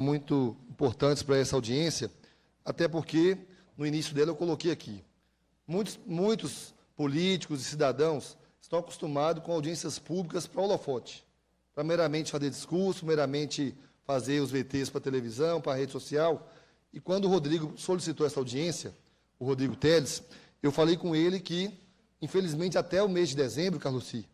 muito importantes para essa audiência, até porque, no início dela, eu coloquei aqui. Muitos políticos e cidadãos estão acostumados com audiências públicas para holofote, para meramente fazer discurso, meramente fazer os VTs para televisão, para a rede social. E quando o Rodrigo solicitou essa audiência, o Rodrigo Teles, eu falei com ele que, infelizmente, até o mês de dezembro, Carluci,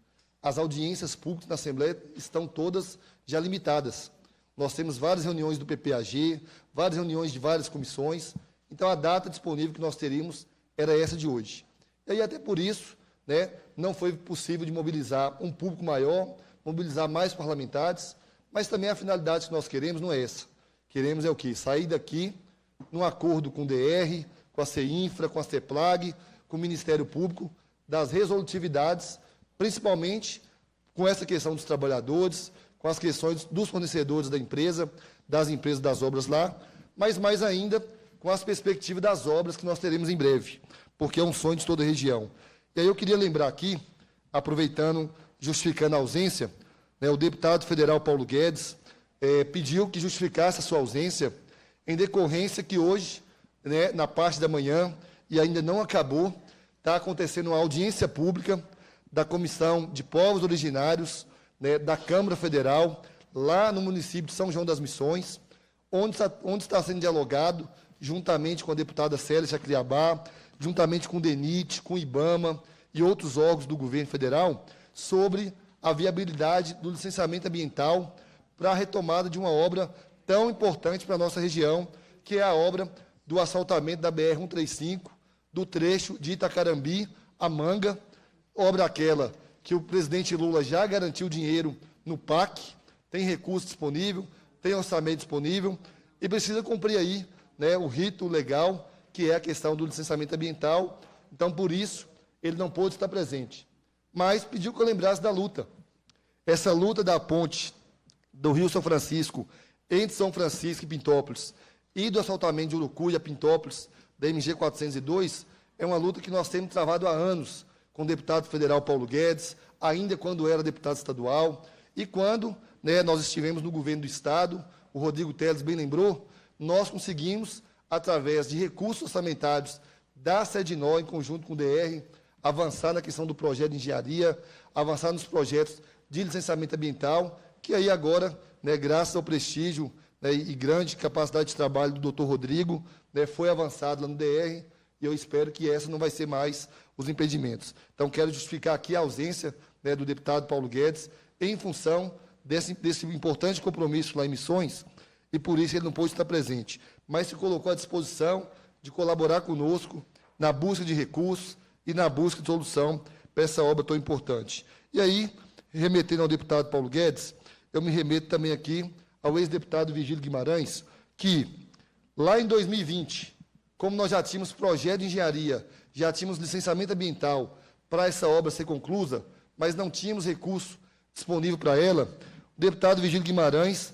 as audiências públicas na Assembleia estão todas já limitadas. Nós temos várias reuniões do PPAG, várias reuniões de várias comissões, então a data disponível que nós teríamos era essa de hoje. E aí, até por isso, não foi possível de mobilizar um público maior, mobilizar mais parlamentares, mas também a finalidade que nós queremos não é essa. Queremos é o quê? Sair daqui num acordo com o DR, com a CEINFRA, com a CEPLAG, com o Ministério Público, das resolutividades, principalmente com essa questão dos trabalhadores, com as questões dos fornecedores da empresa, das empresas das obras lá, mas mais ainda com as perspectivas das obras que nós teremos em breve, porque é um sonho de toda a região. E aí eu queria lembrar aqui, aproveitando, justificando a ausência, o deputado federal Paulo Guedes pediu que justificasse a sua ausência em decorrência que hoje, na parte da manhã, e ainda não acabou, está acontecendo uma audiência pública da Comissão de Povos Originários, da Câmara Federal, lá no município de São João das Missões, onde está sendo dialogado, juntamente com a deputada Célia Chacriabá, juntamente com o DENIT, com o IBAMA e outros órgãos do governo federal, sobre a viabilidade do licenciamento ambiental para a retomada de uma obra tão importante para a nossa região, que é a obra do asfaltamento da BR-135, do trecho de Itacarambi a Manga, obra aquela que o presidente Lula já garantiu dinheiro no PAC, tem recurso disponível, tem orçamento disponível, e precisa cumprir aí o rito legal, que é a questão do licenciamento ambiental. Então, por isso, ele não pôde estar presente. Mas pediu que eu lembrasse da luta. Essa luta da ponte do Rio São Francisco, entre São Francisco e Pintópolis, e do asfaltamento de Urucuia a Pintópolis, da MG 402, é uma luta que nós temos travado há anos, com o deputado federal Paulo Guedes, ainda quando era deputado estadual, e quando nós estivemos no governo do Estado, o Rodrigo Teles bem lembrou, nós conseguimos, através de recursos orçamentários da SEDNOR, em conjunto com o DR, avançar na questão do projeto de engenharia, avançar nos projetos de licenciamento ambiental, que aí agora, graças ao prestígio e grande capacidade de trabalho do doutor Rodrigo, foi avançado lá no DR, e eu espero que essa não vai ser mais os impedimentos. Então, quero justificar aqui a ausência do deputado Paulo Guedes, em função desse importante compromisso lá em Missões, e por isso ele não pôde estar presente, mas se colocou à disposição de colaborar conosco na busca de recursos e na busca de solução para essa obra tão importante. E aí, remetendo ao deputado Paulo Guedes, eu me remeto também aqui ao ex-deputado Virgílio Guimarães, que, lá em 2020, como nós já tínhamos projeto de engenharia, já tínhamos licenciamento ambiental para essa obra ser conclusa, mas não tínhamos recurso disponível para ela, o deputado Virgílio Guimarães,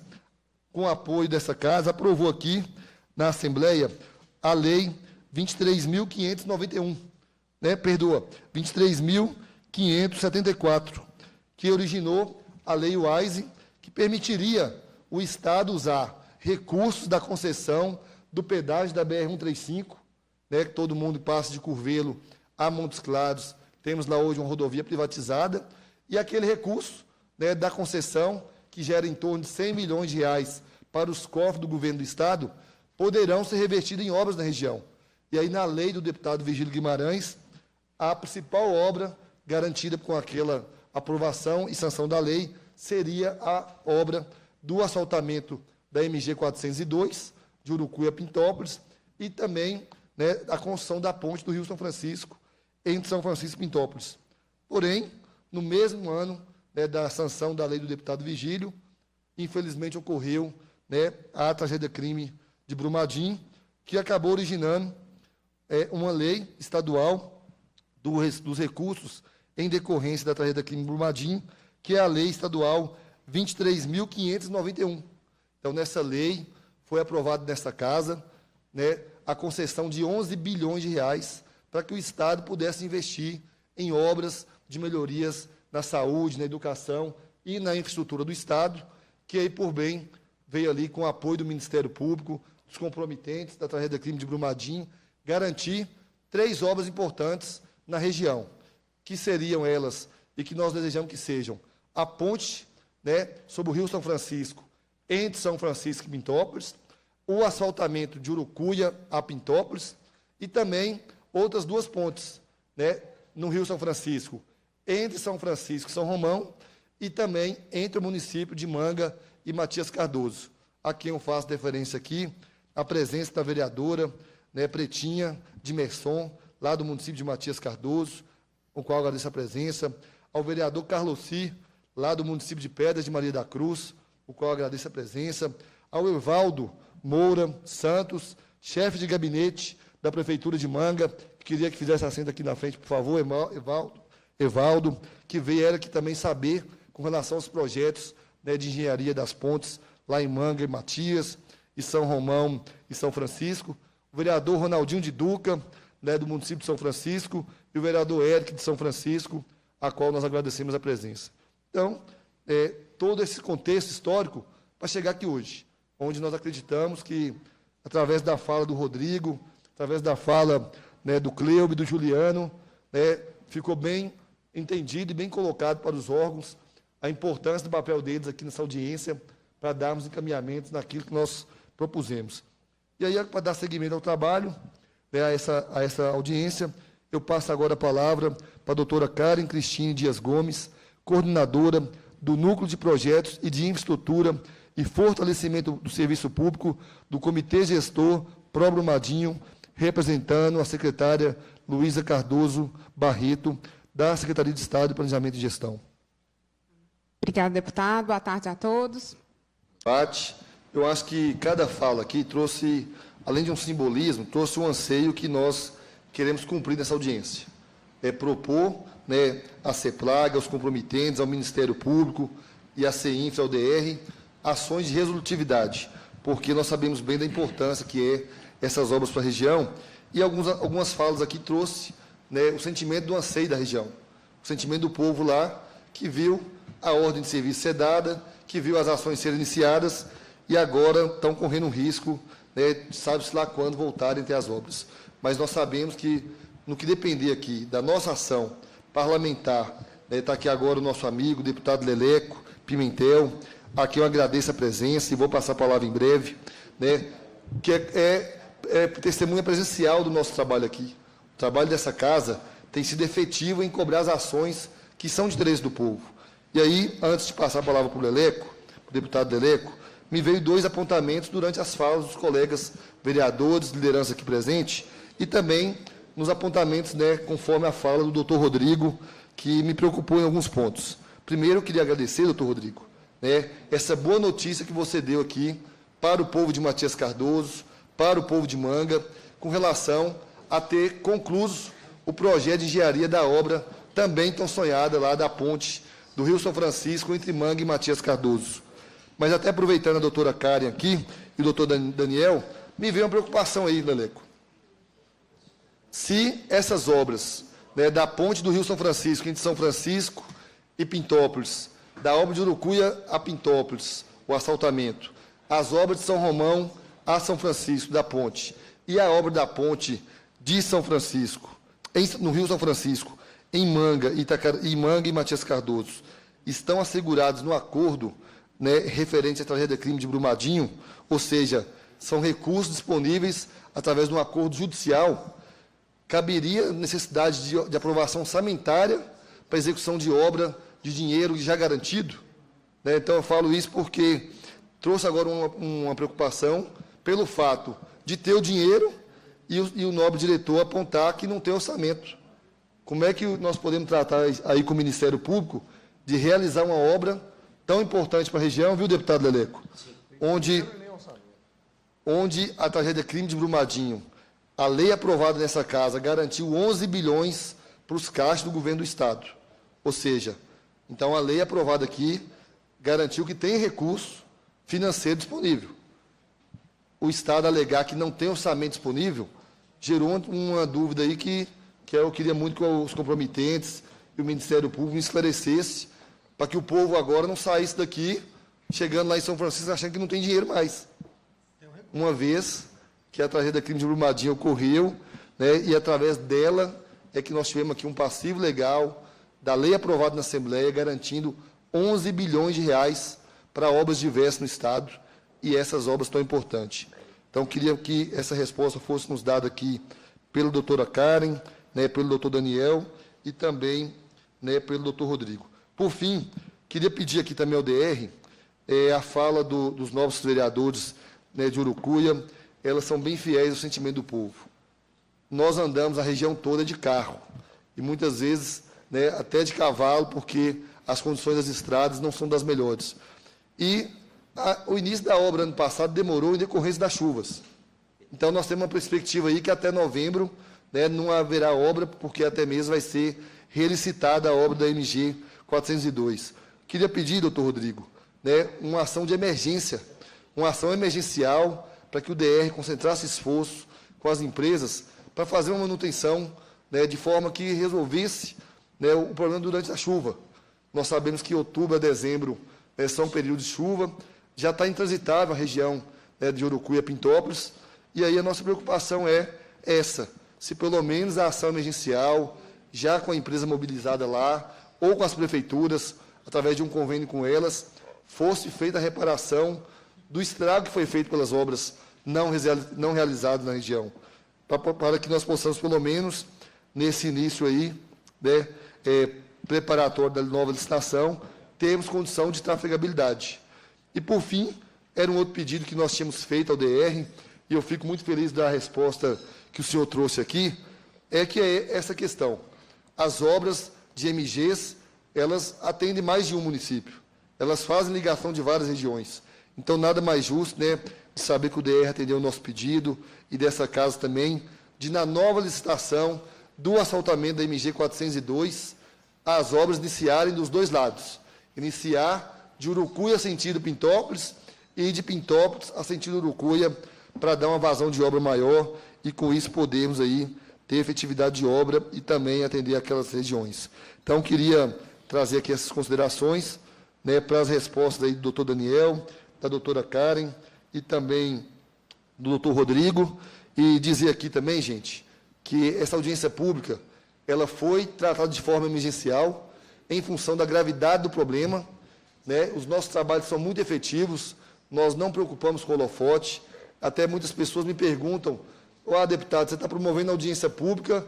com o apoio dessa casa, aprovou aqui, na Assembleia, a Lei 23.591, 23.574, que originou a Lei WAISE, que permitiria o Estado usar recursos da concessão do pedágio da BR-135, que todo mundo passa de Curvelo a Montes Claros, temos lá hoje uma rodovia privatizada, e aquele recurso da concessão, que gera em torno de 100 milhões de reais para os cofres do governo do Estado, poderão ser revertidos em obras na região. E aí, na lei do deputado Virgílio Guimarães, a principal obra garantida com aquela aprovação e sanção da lei seria a obra do asfaltamento da MG 402, de Urucuia a Pintópolis, e também a construção da ponte do Rio São Francisco, entre São Francisco e Pintópolis. Porém, no mesmo ano da sanção da lei do deputado Virgílio, infelizmente ocorreu a tragédia-crime de Brumadinho, que acabou originando uma lei estadual dos recursos em decorrência da tragédia-crime de Brumadinho, que é a Lei Estadual 23.591. Então, nessa lei, foi aprovado nesta casa a concessão de 11 bilhões de reais para que o Estado pudesse investir em obras de melhorias na saúde, na educação e na infraestrutura do Estado, que aí, por bem, veio ali com o apoio do Ministério Público, dos comprometentes da tragédia crime de Brumadinho, garantir 3 obras importantes na região, que seriam elas, e que nós desejamos que sejam, a ponte, né, sobre o Rio São Francisco, entre São Francisco e Pintópolis, o asfaltamento de Urucuia a Pintópolis, e também outras 2 pontes, né, no Rio São Francisco, entre São Francisco e São Romão, e também entre o município de Manga e Matias Cardoso. A quem eu faço referência aqui, a presença da vereadora, né, Pretinha de Merson, lá do município de Matias Cardoso, o qual agradeço a presença, ao vereador Carlossi, lá do município de Pedras de Maria da Cruz, o qual agradeço a presença, ao Evaldo Moura Santos, chefe de gabinete da Prefeitura de Manga, que queria que fizesse assento aqui na frente, por favor, Evaldo, que veio aqui também saber com relação aos projetos, né, de engenharia das pontes, lá em Manga e Matias, e São Romão e São Francisco, o vereador Ronaldinho de Duca, né, do município de São Francisco, e o vereador Eric de São Francisco, a qual nós agradecemos a presença. Então, todo esse contexto histórico para chegar aqui hoje, onde nós acreditamos que, através da fala do Rodrigo, através da fala, né, do Cleube e do Juliano, né, ficou bem entendido e bem colocado para os órgãos a importância do papel deles aqui nessa audiência para darmos encaminhamentos naquilo que nós propusemos. E aí, para dar seguimento ao trabalho, né, a essa audiência, eu passo agora a palavra para a doutora Karen Cristine Dias Gomes, coordenadora do Núcleo de Projetos e de Infraestrutura e Fortalecimento do Serviço Público do Comitê Gestor Pro Brumadinho, representando a secretária Luísa Cardoso Barreto, da Secretaria de Estado de Planejamento e Gestão. Obrigada, deputado. Boa tarde a todos. Eu acho que cada fala aqui trouxe, além de um simbolismo, trouxe um anseio que nós queremos cumprir nessa audiência. Propor, né, a CEPLAG, aos comprometentes, ao Ministério Público e à CEINFRA, ao DR, ações de resolutividade, porque nós sabemos bem da importância que é essas obras para a região, e algumas falas aqui trouxe, né, o sentimento do anseio da região, o sentimento do povo lá, que viu a ordem de serviço ser dada, que viu as ações serem iniciadas, e agora estão correndo um risco, né, sabe-se lá quando voltarem a ter as obras. Mas nós sabemos que, no que depender aqui da nossa ação parlamentar, está aqui agora o nosso amigo, o deputado Leleco Pimentel, a quem eu agradeço a presença e vou passar a palavra em breve, né, que é testemunha presencial do nosso trabalho aqui. O trabalho dessa casa tem sido efetivo em cobrar as ações que são de interesse do povo. E aí, antes de passar a palavra para o Leleco, para o deputado Leleco, me veio 2 apontamentos durante as falas dos colegas vereadores, liderança aqui presente, e também nos apontamentos, né, conforme a fala do doutor Rodrigo, que me preocupou em alguns pontos. Primeiro, eu queria agradecer, doutor Rodrigo, né, essa boa notícia que você deu aqui para o povo de Matias Cardoso, para o povo de Manga, com relação a ter concluído o projeto de engenharia da obra, também tão sonhada lá da ponte do Rio São Francisco, entre Manga e Matias Cardoso. Mas até aproveitando a doutora Karen aqui, e o doutor Daniel, me veio uma preocupação aí, Leleco. Se essas obras, né, da ponte do Rio São Francisco, entre São Francisco e Pintópolis, da obra de Urucuia a Pintópolis, o asfaltamento, as obras de São Romão a São Francisco, da ponte, e a obra da ponte de São Francisco, no Rio São Francisco, em Manga e Matias Cardoso, estão assegurados no acordo, né, referente à tragédia crime de Brumadinho, ou seja, são recursos disponíveis através de um acordo judicial, caberia necessidade de aprovação orçamentária para execução de obra de dinheiro já garantido, né? Então, eu falo isso porque trouxe agora uma preocupação pelo fato de ter o dinheiro e o nobre diretor apontar que não tem orçamento. Como é que nós podemos tratar aí com o Ministério Público de realizar uma obra tão importante para a região, viu, deputado Leleco? Onde a tragédia crime de Brumadinho, a lei aprovada nessa casa garantiu 11 bilhões para os caixas do governo do Estado. Ou seja, então a lei aprovada aqui garantiu que tem recurso financeiro disponível. O Estado alegar que não tem orçamento disponível gerou uma dúvida aí que eu queria muito que os comprometentes e o Ministério Público me esclarecesse, para que o povo agora não saísse daqui chegando lá em São Francisco achando que não tem dinheiro mais. Uma vez que a tragédia da crime de Brumadinho ocorreu, né, e através dela é que nós tivemos aqui um passivo legal da lei aprovada na Assembleia, garantindo 11 bilhões de reais para obras diversas no Estado, e essas obras tão importantes. Então, queria que essa resposta fosse nos dada aqui pela doutora Karen, né, pelo doutor Daniel e também, né, pelo doutor Rodrigo. Por fim, queria pedir aqui também ao DR a fala dos novos vereadores, né, de Urucuia. Elas são bem fiéis ao sentimento do povo. Nós andamos a região toda de carro, e muitas vezes, né, até de cavalo, porque as condições das estradas não são das melhores. E o início da obra ano passado demorou em decorrência das chuvas. Então, nós temos uma perspectiva aí que até novembro, né, não haverá obra, porque até mesmo vai ser relicitada a obra da MG 402. Queria pedir, doutor Rodrigo, né, uma ação de emergência, uma ação emergencial, para que o DR concentrasse esforço com as empresas para fazer uma manutenção, né, de forma que resolvesse, né, o problema durante a chuva. Nós sabemos que outubro a dezembro, né, são períodos de chuva, já está intransitável a região, né, de Urucuia, Pintópolis, e aí a nossa preocupação é essa, se pelo menos a ação emergencial, já com a empresa mobilizada lá, ou com as prefeituras, através de um convênio com elas, fosse feita a reparação do estrago que foi feito pelas obras não realizadas na região, para que nós possamos, pelo menos, nesse início aí, né, preparatório da nova licitação, termos condição de trafegabilidade. E, por fim, era um outro pedido que nós tínhamos feito ao DR, e eu fico muito feliz da resposta que o senhor trouxe aqui, que é essa questão. As obras de MGs, elas atendem mais de um município, elas fazem ligação de várias regiões. Então, nada mais justo, né, de saber que o DR atendeu o nosso pedido, e dessa casa também, de, na nova licitação do asfaltamento da MG 402, as obras iniciarem dos dois lados. Iniciar de Urucuia sentido Pintópolis e de Pintópolis a sentido Urucuia, para dar uma vazão de obra maior e, com isso, podermos aí ter efetividade de obra e também atender aquelas regiões. Então, queria trazer aqui essas considerações, né, para as respostas aí do doutor Daniel, da doutora Karen e também do doutor Rodrigo, e dizer aqui também, gente, que essa audiência pública, ela foi tratada de forma emergencial, em função da gravidade do problema, né? Os nossos trabalhos são muito efetivos, nós não preocupamos com o holofote, até muitas pessoas me perguntam, deputado, você está promovendo audiência pública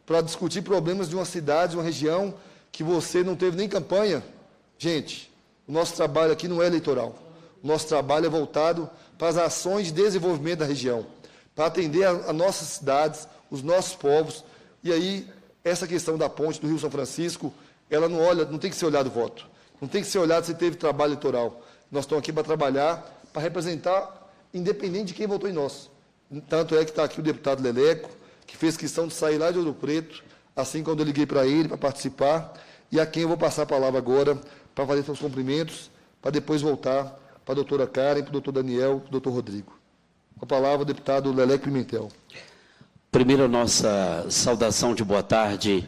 para discutir problemas de uma cidade, de uma região, que você não teve nem campanha? Gente, o nosso trabalho aqui não é eleitoral, o nosso trabalho é voltado para as ações de desenvolvimento da região, para atender a nossas cidades, os nossos povos, e aí essa questão da ponte do Rio São Francisco, ela não tem que ser olhado voto, não tem que ser olhado se teve trabalho eleitoral. Nós estamos aqui para trabalhar, para representar, independente de quem votou em nós. Tanto é que está aqui o deputado Leleco, que fez questão de sair lá de Ouro Preto, assim quando eu liguei para ele, para participar, e a quem eu vou passar a palavra agora, para fazer seus cumprimentos, para depois voltar para a doutora Karen, para o doutor Daniel, para o doutor Rodrigo. Com a palavra, o deputado Leleco Pimentel. Primeiro, a nossa saudação de boa tarde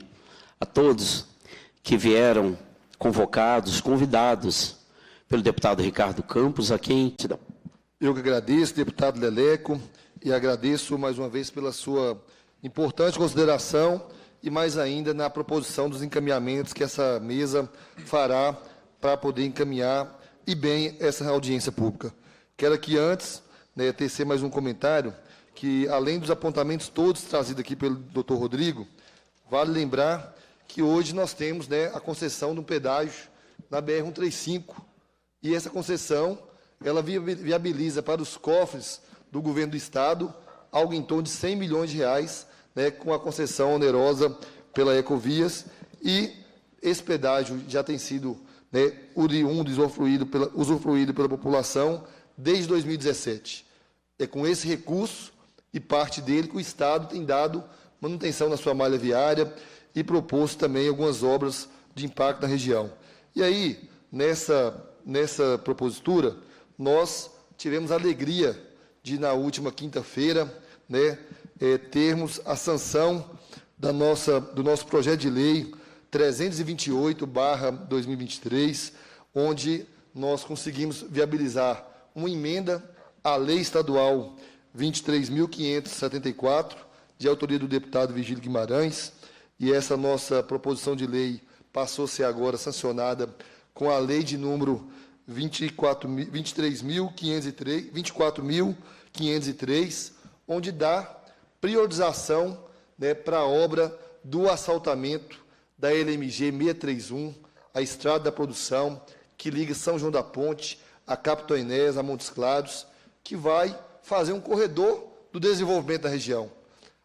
a todos que vieram convocados, convidados pelo deputado Ricardo Campos, a quem... Eu que agradeço, deputado Leleco, e agradeço mais uma vez pela sua importante consideração e mais ainda na proposição dos encaminhamentos que essa mesa fará para poder encaminhar e bem essa audiência pública. Quero aqui antes, né, tecer mais um comentário, que além dos apontamentos todos trazidos aqui pelo doutor Rodrigo, vale lembrar que hoje nós temos, né, a concessão de um pedágio na BR-135, e essa concessão, ela viabiliza para os cofres do governo do Estado algo em torno de 100 milhões de reais, né, com a concessão onerosa pela Ecovias, e esse pedágio já tem sido, né, oriundo, usufruído pela população desde 2017. É com esse recurso e parte dele que o Estado tem dado manutenção na sua malha viária e proposto também algumas obras de impacto na região. E aí, nessa propositura, nós tivemos a alegria de, na última quinta-feira, né, termos a sanção do nosso projeto de lei 328/2023, onde nós conseguimos viabilizar uma emenda à Lei Estadual 23.574, de autoria do deputado Virgílio Guimarães, e essa nossa proposição de lei passou a ser agora sancionada com a lei de número 24.503, onde dá priorização, né, para a obra do asfaltamento da LMG 631, a Estrada da Produção, que liga São João da Ponte a Capitão Enéas, a Montes Claros, que vai fazer um corredor do desenvolvimento da região.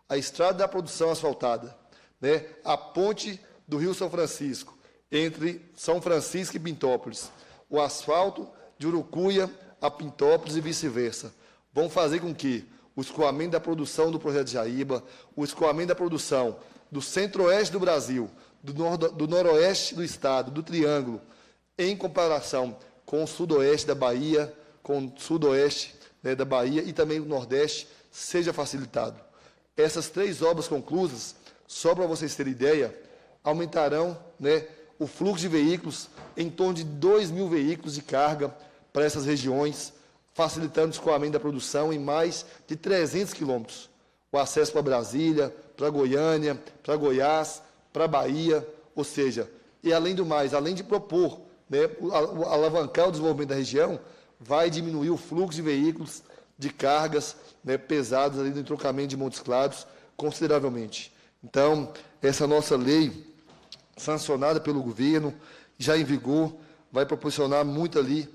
A Estrada da Produção asfaltada, né, a ponte do Rio São Francisco, entre São Francisco e Pintópolis, o asfalto de Urucuia a Pintópolis e vice-versa, vão fazer com que o escoamento da produção do Projeto Jaíba, o escoamento da produção do centro-oeste do Brasil, do noroeste do estado, do Triângulo, em comparação com o sudoeste da Bahia, com o sudoeste, né, da Bahia e também o nordeste, seja facilitado. Essas 3 obras conclusas, só para vocês terem ideia, aumentarão, né, o fluxo de veículos em torno de 2.000 veículos de carga para essas regiões, facilitando o escoamento da produção em mais de 300 quilômetros. O acesso para Brasília, para Goiânia, para Goiás, para Bahia, ou seja, e além do mais, além de propor, né, alavancar o desenvolvimento da região, vai diminuir o fluxo de veículos, de cargas, né, pesadas ali no entroncamento de Montes Claros consideravelmente. Então, essa nossa lei, sancionada pelo governo, já em vigor, vai proporcionar muito ali,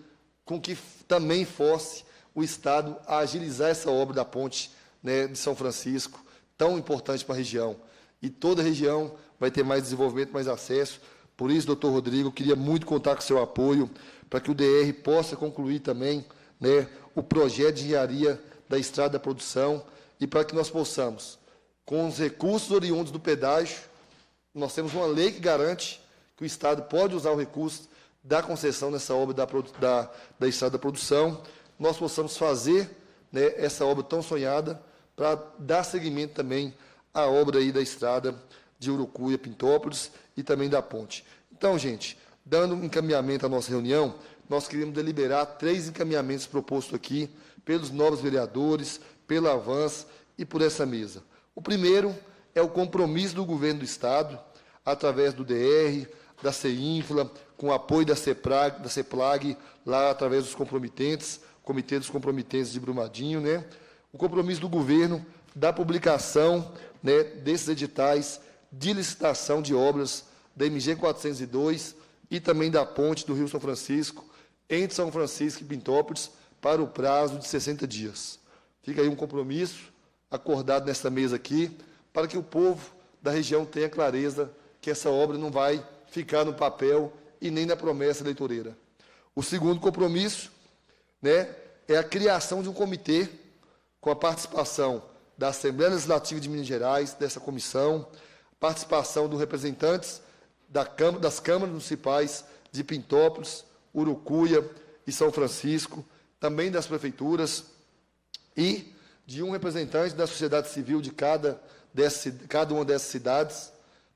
com que também force o Estado a agilizar essa obra da ponte, né, de São Francisco, tão importante para a região. E toda a região vai ter mais desenvolvimento, mais acesso. Por isso, doutor Rodrigo, eu queria muito contar com o seu apoio para que o DR possa concluir também, né, o projeto de engenharia da Estrada da Produção e para que nós possamos, com os recursos oriundos do pedágio, nós temos uma lei que garante que o Estado pode usar o recurso da concessão nessa obra da Estrada da Produção, nós possamos fazer, né, essa obra tão sonhada para dar seguimento também à obra aí da Estrada de Urucuia, Pintópolis e também da ponte. Então, gente, dando um encaminhamento à nossa reunião, nós queremos deliberar 3 encaminhamentos propostos aqui pelos novos vereadores, pela Avans e por essa mesa. O primeiro é o compromisso do governo do Estado, através do DR, da CEINFLA, com o apoio da CEPLAG, lá através dos comprometentes, Comitê dos Comprometentes de Brumadinho, né? O compromisso do governo da publicação, né, desses editais de licitação de obras da MG 402 e também da ponte do Rio São Francisco, entre São Francisco e Pintópolis, para o prazo de 60 dias. Fica aí um compromisso acordado nesta mesa aqui, para que o povo da região tenha clareza que essa obra não vai ficar no papel e nem na promessa eleitoreira. O segundo compromisso, né, é a criação de um comitê com a participação da Assembleia Legislativa de Minas Gerais, dessa comissão, participação dos representantes das câmaras municipais de Pintópolis, Urucuia e São Francisco, também das prefeituras e de um representante da sociedade civil de cada uma dessas cidades,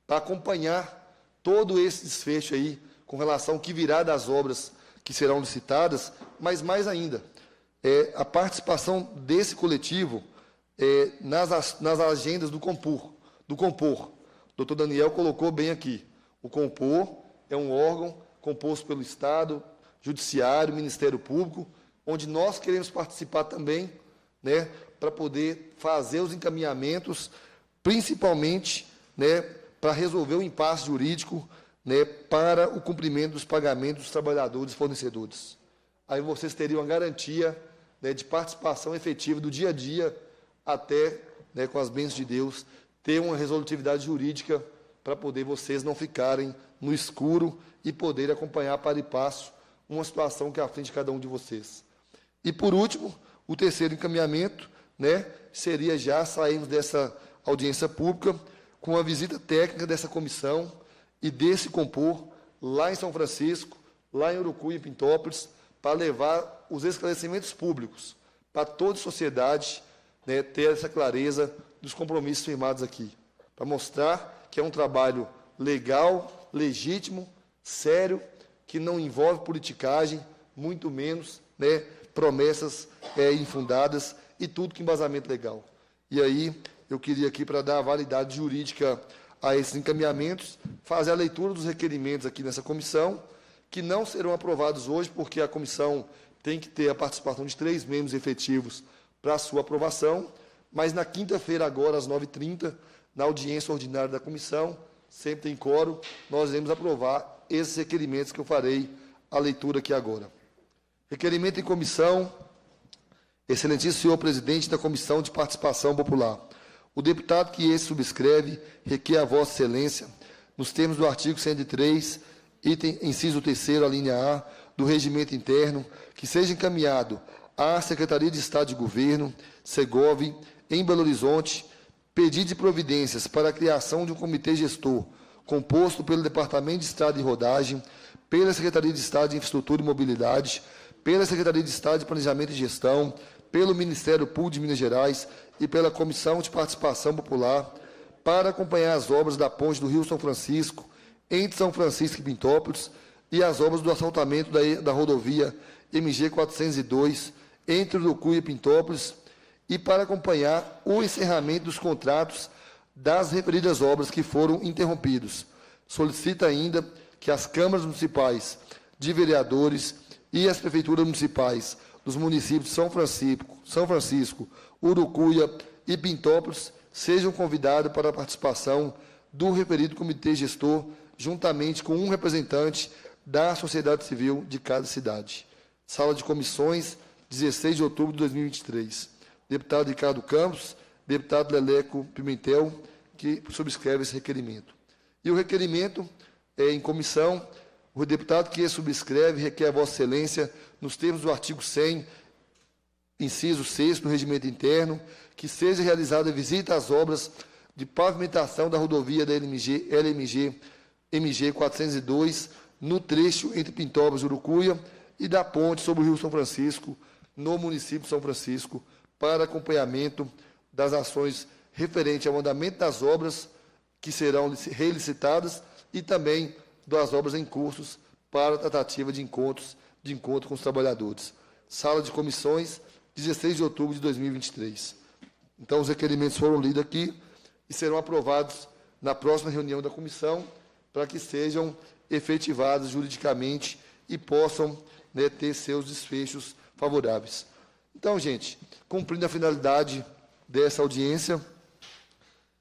para acompanhar todo esse desfecho aí com relação ao que virá das obras que serão licitadas, mas mais ainda, a participação desse coletivo nas agendas do Compor. O doutor Daniel colocou bem aqui. O Compor é um órgão composto pelo Estado, Judiciário, Ministério Público, onde nós queremos participar também, né, para poder fazer os encaminhamentos, principalmente, né, para resolver o impasse jurídico, né, para o cumprimento dos pagamentos dos trabalhadores e fornecedores. Aí vocês teriam a garantia, né, de participação efetiva do dia a dia, até, né, com as bênçãos de Deus, ter uma resolutividade jurídica para poder vocês não ficarem no escuro e poderem acompanhar para e passo uma situação que é à frente de cada um de vocês. E, por último, o terceiro encaminhamento, né, seria já sairmos dessa audiência pública com a visita técnica dessa comissão e desse Compor lá em São Francisco, lá em Urucuia e Pintópolis, para levar os esclarecimentos públicos para toda a sociedade, né, ter essa clareza dos compromissos firmados aqui, para mostrar que é um trabalho legal, legítimo, sério, que não envolve politicagem, muito menos, promessas infundadas e tudo com embasamento legal. E aí, eu queria aqui, para dar a validade jurídica a esses encaminhamentos, fazer a leitura dos requerimentos aqui nessa comissão, que não serão aprovados hoje, porque a comissão tem que ter a participação de 3 membros efetivos para a sua aprovação, mas na quinta-feira, agora, às 9h30, na audiência ordinária da comissão, sempre em quórum, nós iremos aprovar esses requerimentos que eu farei a leitura aqui agora. Requerimento em comissão. Excelentíssimo senhor presidente da Comissão de Participação Popular, o deputado que esse subscreve requer a vossa excelência, nos termos do artigo 103, inciso 3º, a linha A, do Regimento Interno, que seja encaminhado à Secretaria de Estado de Governo, Segov, em Belo Horizonte, pedido de providências para a criação de um comitê gestor, composto pelo Departamento de Estrada e Rodagem, pela Secretaria de Estado de Infraestrutura e Mobilidade, pela Secretaria de Estado de Planejamento e Gestão, pelo Ministério Público de Minas Gerais e pela Comissão de Participação Popular, para acompanhar as obras da ponte do Rio São Francisco, entre São Francisco e Pintópolis, e as obras do asfaltamento da rodovia MG 402, entre Urucuia e Pintópolis, e para acompanhar o encerramento dos contratos das referidas obras que foram interrompidos. Solicita ainda que as câmaras municipais de vereadores e as prefeituras municipais dos municípios de São Francisco, Urucuia e Pintópolis sejam convidados para a participação do referido comitê gestor, juntamente com um representante da sociedade civil de cada cidade. Sala de comissões, 16 de outubro de 2023. Deputado Ricardo Campos, deputado Leleco Pimentel, que subscreve esse requerimento. E o requerimento em comissão, o deputado que subscreve requer a vossa excelência, nos termos do artigo 100, inciso 6 do Regimento Interno, que seja realizada visita às obras de pavimentação da rodovia da LMG MG 402, no trecho entre Pintópolis e Urucuia, e da ponte sobre o Rio São Francisco, no município de São Francisco, para acompanhamento das ações referentes ao andamento das obras que serão relicitadas e também das obras em cursos para a tratativa de encontro com os trabalhadores. Sala de comissões, 16 de outubro de 2023. Então, os requerimentos foram lidos aqui e serão aprovados na próxima reunião da comissão para que sejam efetivados juridicamente e possam ter seus desfechos favoráveis. Então, gente, cumprindo a finalidade dessa audiência,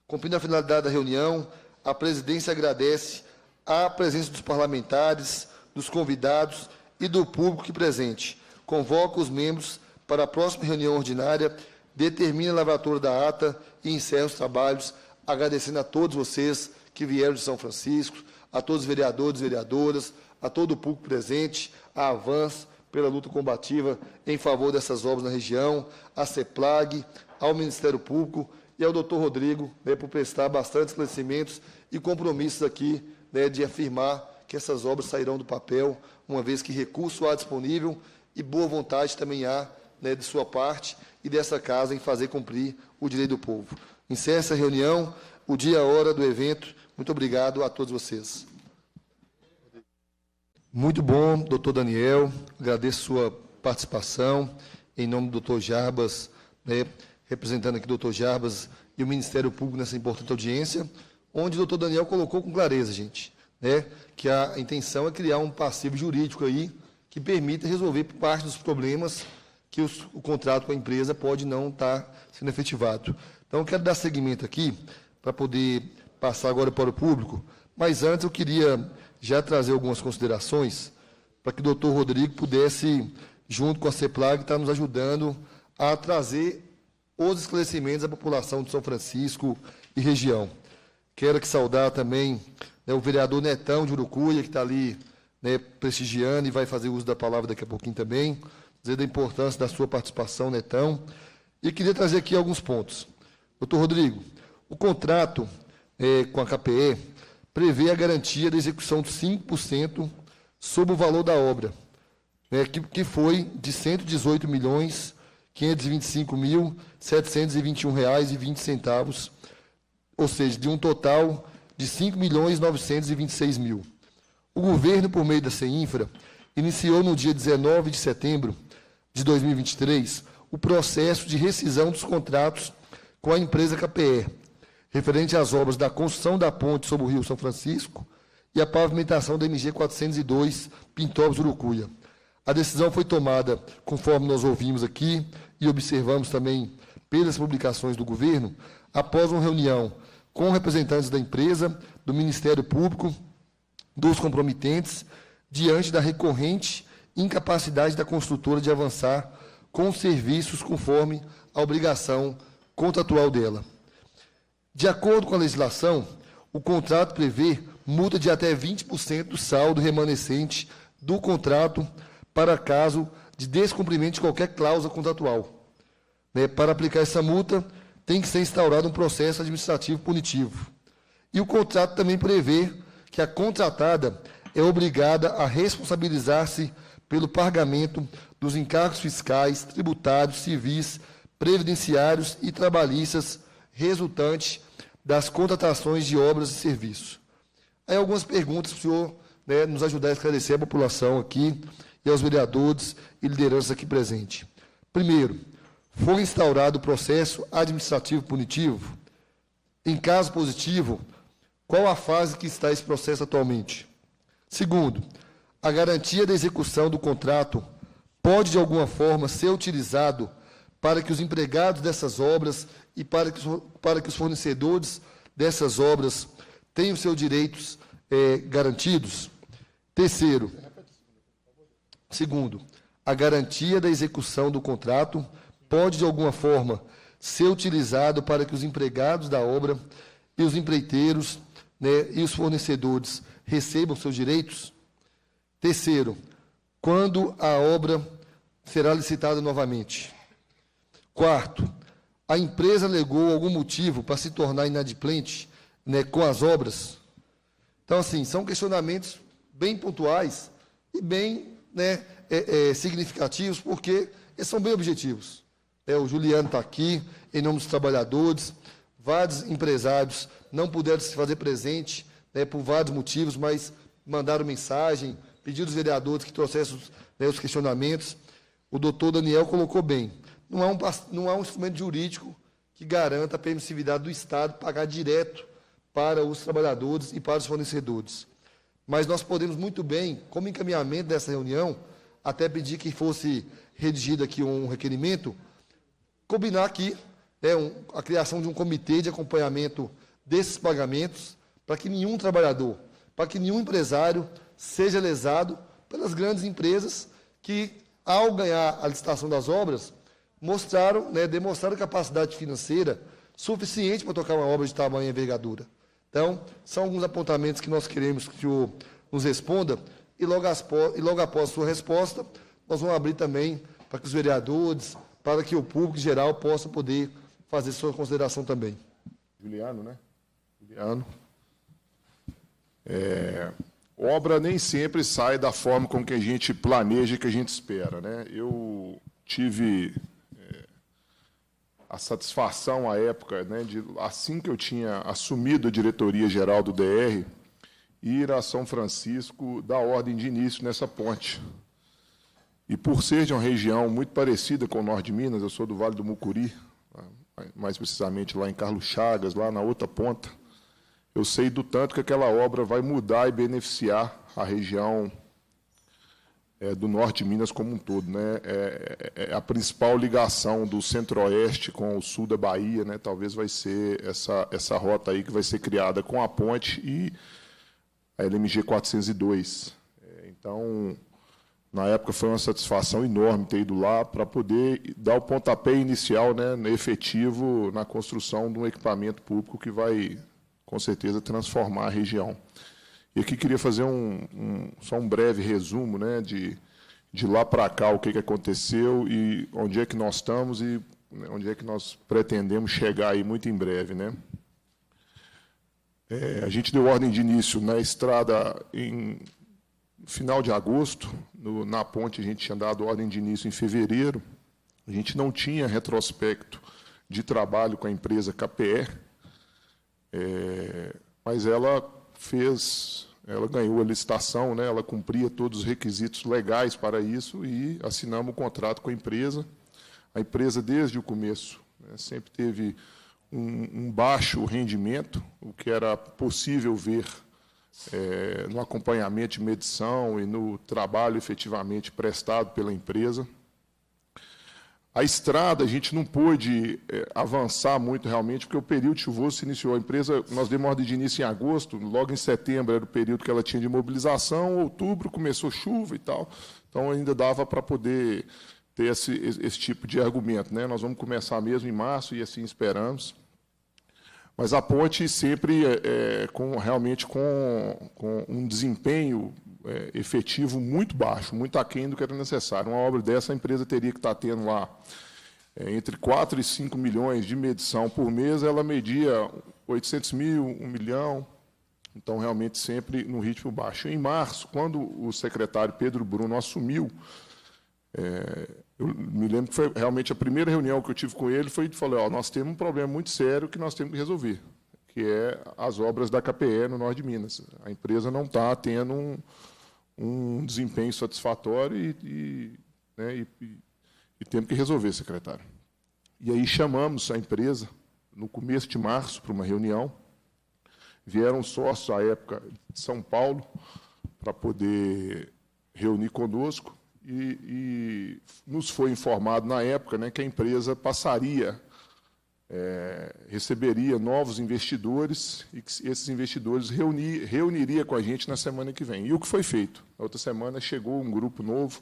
cumprindo a finalidade da reunião, a presidência agradece a presença dos parlamentares, dos convidados e do público que presente. Convoca os membros para a próxima reunião ordinária, determina a lavratura da ata e encerra os trabalhos, agradecendo a todos vocês que vieram de São Francisco, a todos os vereadores e vereadoras, a todo o público presente, a Avans pela luta combativa em favor dessas obras na região, a CEPLAG, ao Ministério Público e ao doutor Rodrigo, por prestar bastante esclarecimentos e compromissos aqui, de afirmar que essas obras sairão do papel, uma vez que recurso há disponível e boa vontade também há, de sua parte e dessa casa em fazer cumprir o direito do povo. Encerra essa reunião, o dia e a hora do evento. Muito obrigado a todos vocês. Muito bom, doutor Daniel. Agradeço sua participação em nome do doutor Jarbas, representando aqui o doutor Jarbas e o Ministério Público nessa importante audiência, onde o doutor Daniel colocou com clareza, gente, que a intenção é criar um passivo jurídico aí que permita resolver parte dos problemas que o contrato com a empresa pode não estar sendo efetivado. Então, eu quero dar seguimento aqui, para poder passar agora para o público, mas antes eu queria já trazer algumas considerações, para que o doutor Rodrigo pudesse, junto com a CEPLAG, estar nos ajudando a trazer os esclarecimentos à população de São Francisco e região. Quero aqui saudar também o vereador Netão de Urucuia, que está ali prestigiando e vai fazer uso da palavra daqui a pouquinho também, dizer da importância da sua participação, Netão. E queria trazer aqui alguns pontos. Doutor Rodrigo, o contrato com a KPE prevê a garantia da execução de 5% sobre o valor da obra, que foi de R$ 118.525.721,20, ou seja, de um total de R$ 5.926.000. O governo, por meio da CEINFRA, iniciou no dia 19 de setembro de 2023 o processo de rescisão dos contratos com a empresa KPE, referente às obras da construção da ponte sobre o Rio São Francisco e a pavimentação da MG 402, Pintópolis-Urucuia. A decisão foi tomada, conforme nós ouvimos aqui e observamos também pelas publicações do governo, após uma reunião com representantes da empresa, do Ministério Público, dos comprometentes, diante da recorrente incapacidade da construtora de avançar com os serviços conforme a obrigação contratual dela. De acordo com a legislação, o contrato prevê multa de até 20% do saldo remanescente do contrato para caso de descumprimento de qualquer cláusula contratual. Para aplicar essa multa, tem que ser instaurado um processo administrativo punitivo. E o contrato também prevê que a contratada é obrigada a responsabilizar-se pelo pagamento dos encargos fiscais, tributários, civis, previdenciários e trabalhistas resultantes das contratações de obras e serviços. Aí algumas perguntas para o senhor nos ajudar a esclarecer a população aqui e aos vereadores e lideranças aqui presentes. Primeiro, foi instaurado o processo administrativo punitivo? Em caso positivo, qual a fase que está esse processo atualmente? Segundo, a garantia da execução do contrato pode, de alguma forma, ser utilizado para que os empregados dessas obras e para que os fornecedores dessas obras tenham seus direitos garantidos? Terceiro, segundo, a garantia da execução do contrato pode, de alguma forma, ser utilizado para que os empregados da obra e os empreiteiros e os fornecedores recebam seus direitos? Terceiro, quando a obra será licitada novamente? Quarto, a empresa alegou algum motivo para se tornar inadimplente com as obras? Então, assim, são questionamentos bem pontuais e bem significativos, porque eles são bem objetivos. O Juliano está aqui, em nome dos trabalhadores, vários empresários não puderam se fazer presente por vários motivos, mas mandaram mensagem, pediram aos vereadores que trouxessem os questionamentos. O doutor Daniel colocou bem, não há um instrumento jurídico que garanta a permissividade do Estado pagar direto para os trabalhadores e para os fornecedores. Mas nós podemos muito bem, como encaminhamento dessa reunião, até pedir que fosse redigido aqui um requerimento, combinar aqui a criação de um comitê de acompanhamento desses pagamentos, para que nenhum trabalhador, para que nenhum empresário seja lesado pelas grandes empresas que, ao ganhar a licitação das obras, demonstraram capacidade financeira suficiente para tocar uma obra de tamanha envergadura. Então, são alguns apontamentos que nós queremos que o senhor nos responda, e logo após a sua resposta, nós vamos abrir também para que os vereadores, para que o público em geral possa poder fazer sua consideração também. Juliano, né? Juliano. Obra nem sempre sai da forma como que a gente planeja e que a gente espera, né? Eu tive a satisfação, à época, de, assim que eu tinha assumido a diretoria geral do DR, ir a São Francisco dar ordem de início nessa ponte. E por ser de uma região muito parecida com o norte de Minas, eu sou do Vale do Mucuri, mais precisamente lá em Carlos Chagas, lá na outra ponta, eu sei do tanto que aquela obra vai mudar e beneficiar a região do norte de Minas como um todo, né? É a principal ligação do centro-oeste com o sul da Bahia, né? Talvez vai ser essa rota aí que vai ser criada com a ponte e a LMG 402. Então, na época foi uma satisfação enorme ter ido lá para poder dar o pontapé inicial, efetivo na construção de um equipamento público que vai, com certeza, transformar a região. E aqui queria fazer só um breve resumo, de lá para cá, o que aconteceu e onde é que nós estamos e onde é que nós pretendemos chegar aí muito em breve, a gente deu ordem de início na estrada em final de agosto, na ponte a gente tinha dado ordem de início em fevereiro, a gente não tinha retrospecto de trabalho com a empresa KPE, mas ela fez ela ganhou a licitação, né, ela cumpria todos os requisitos legais para isso e assinamos o contrato com a empresa. A empresa, desde o começo, né, sempre teve um baixo rendimento, o que era possível ver no acompanhamento de medição e no trabalho efetivamente prestado pela empresa. A estrada, a gente não pôde avançar muito realmente, porque o período chuvoso se iniciou. A empresa, nós demos ordem de início em agosto, logo em setembro era o período que ela tinha de mobilização, outubro começou chuva e tal, então ainda dava para poder ter esse tipo de argumento, né? Nós vamos começar mesmo em março e assim esperamos. Mas a ponte sempre realmente com um desempenho efetivo muito baixo, muito aquém do que era necessário. Uma obra dessa, a empresa teria que estar tendo lá entre 4 e 5 milhões de medição por mês, ela media 800 mil, 1 milhão, então realmente sempre no ritmo baixo. Em março, quando o secretário Pedro Bruno assumiu, eu me lembro que foi realmente a primeira reunião que eu tive com ele, foi de falar, nós temos um problema muito sério que nós temos que resolver, que é as obras da KPE no norte de Minas. A empresa não está tendo um desempenho satisfatório e temos que resolver, secretário. E aí chamamos a empresa, no começo de março, para uma reunião. Vieram sócios, à época, de São Paulo, para poder reunir conosco. E nos foi informado, na época, né, que a empresa passaria, receberia novos investidores e que esses investidores reuniria com a gente na semana que vem. E o que foi feito? Na outra semana chegou um grupo novo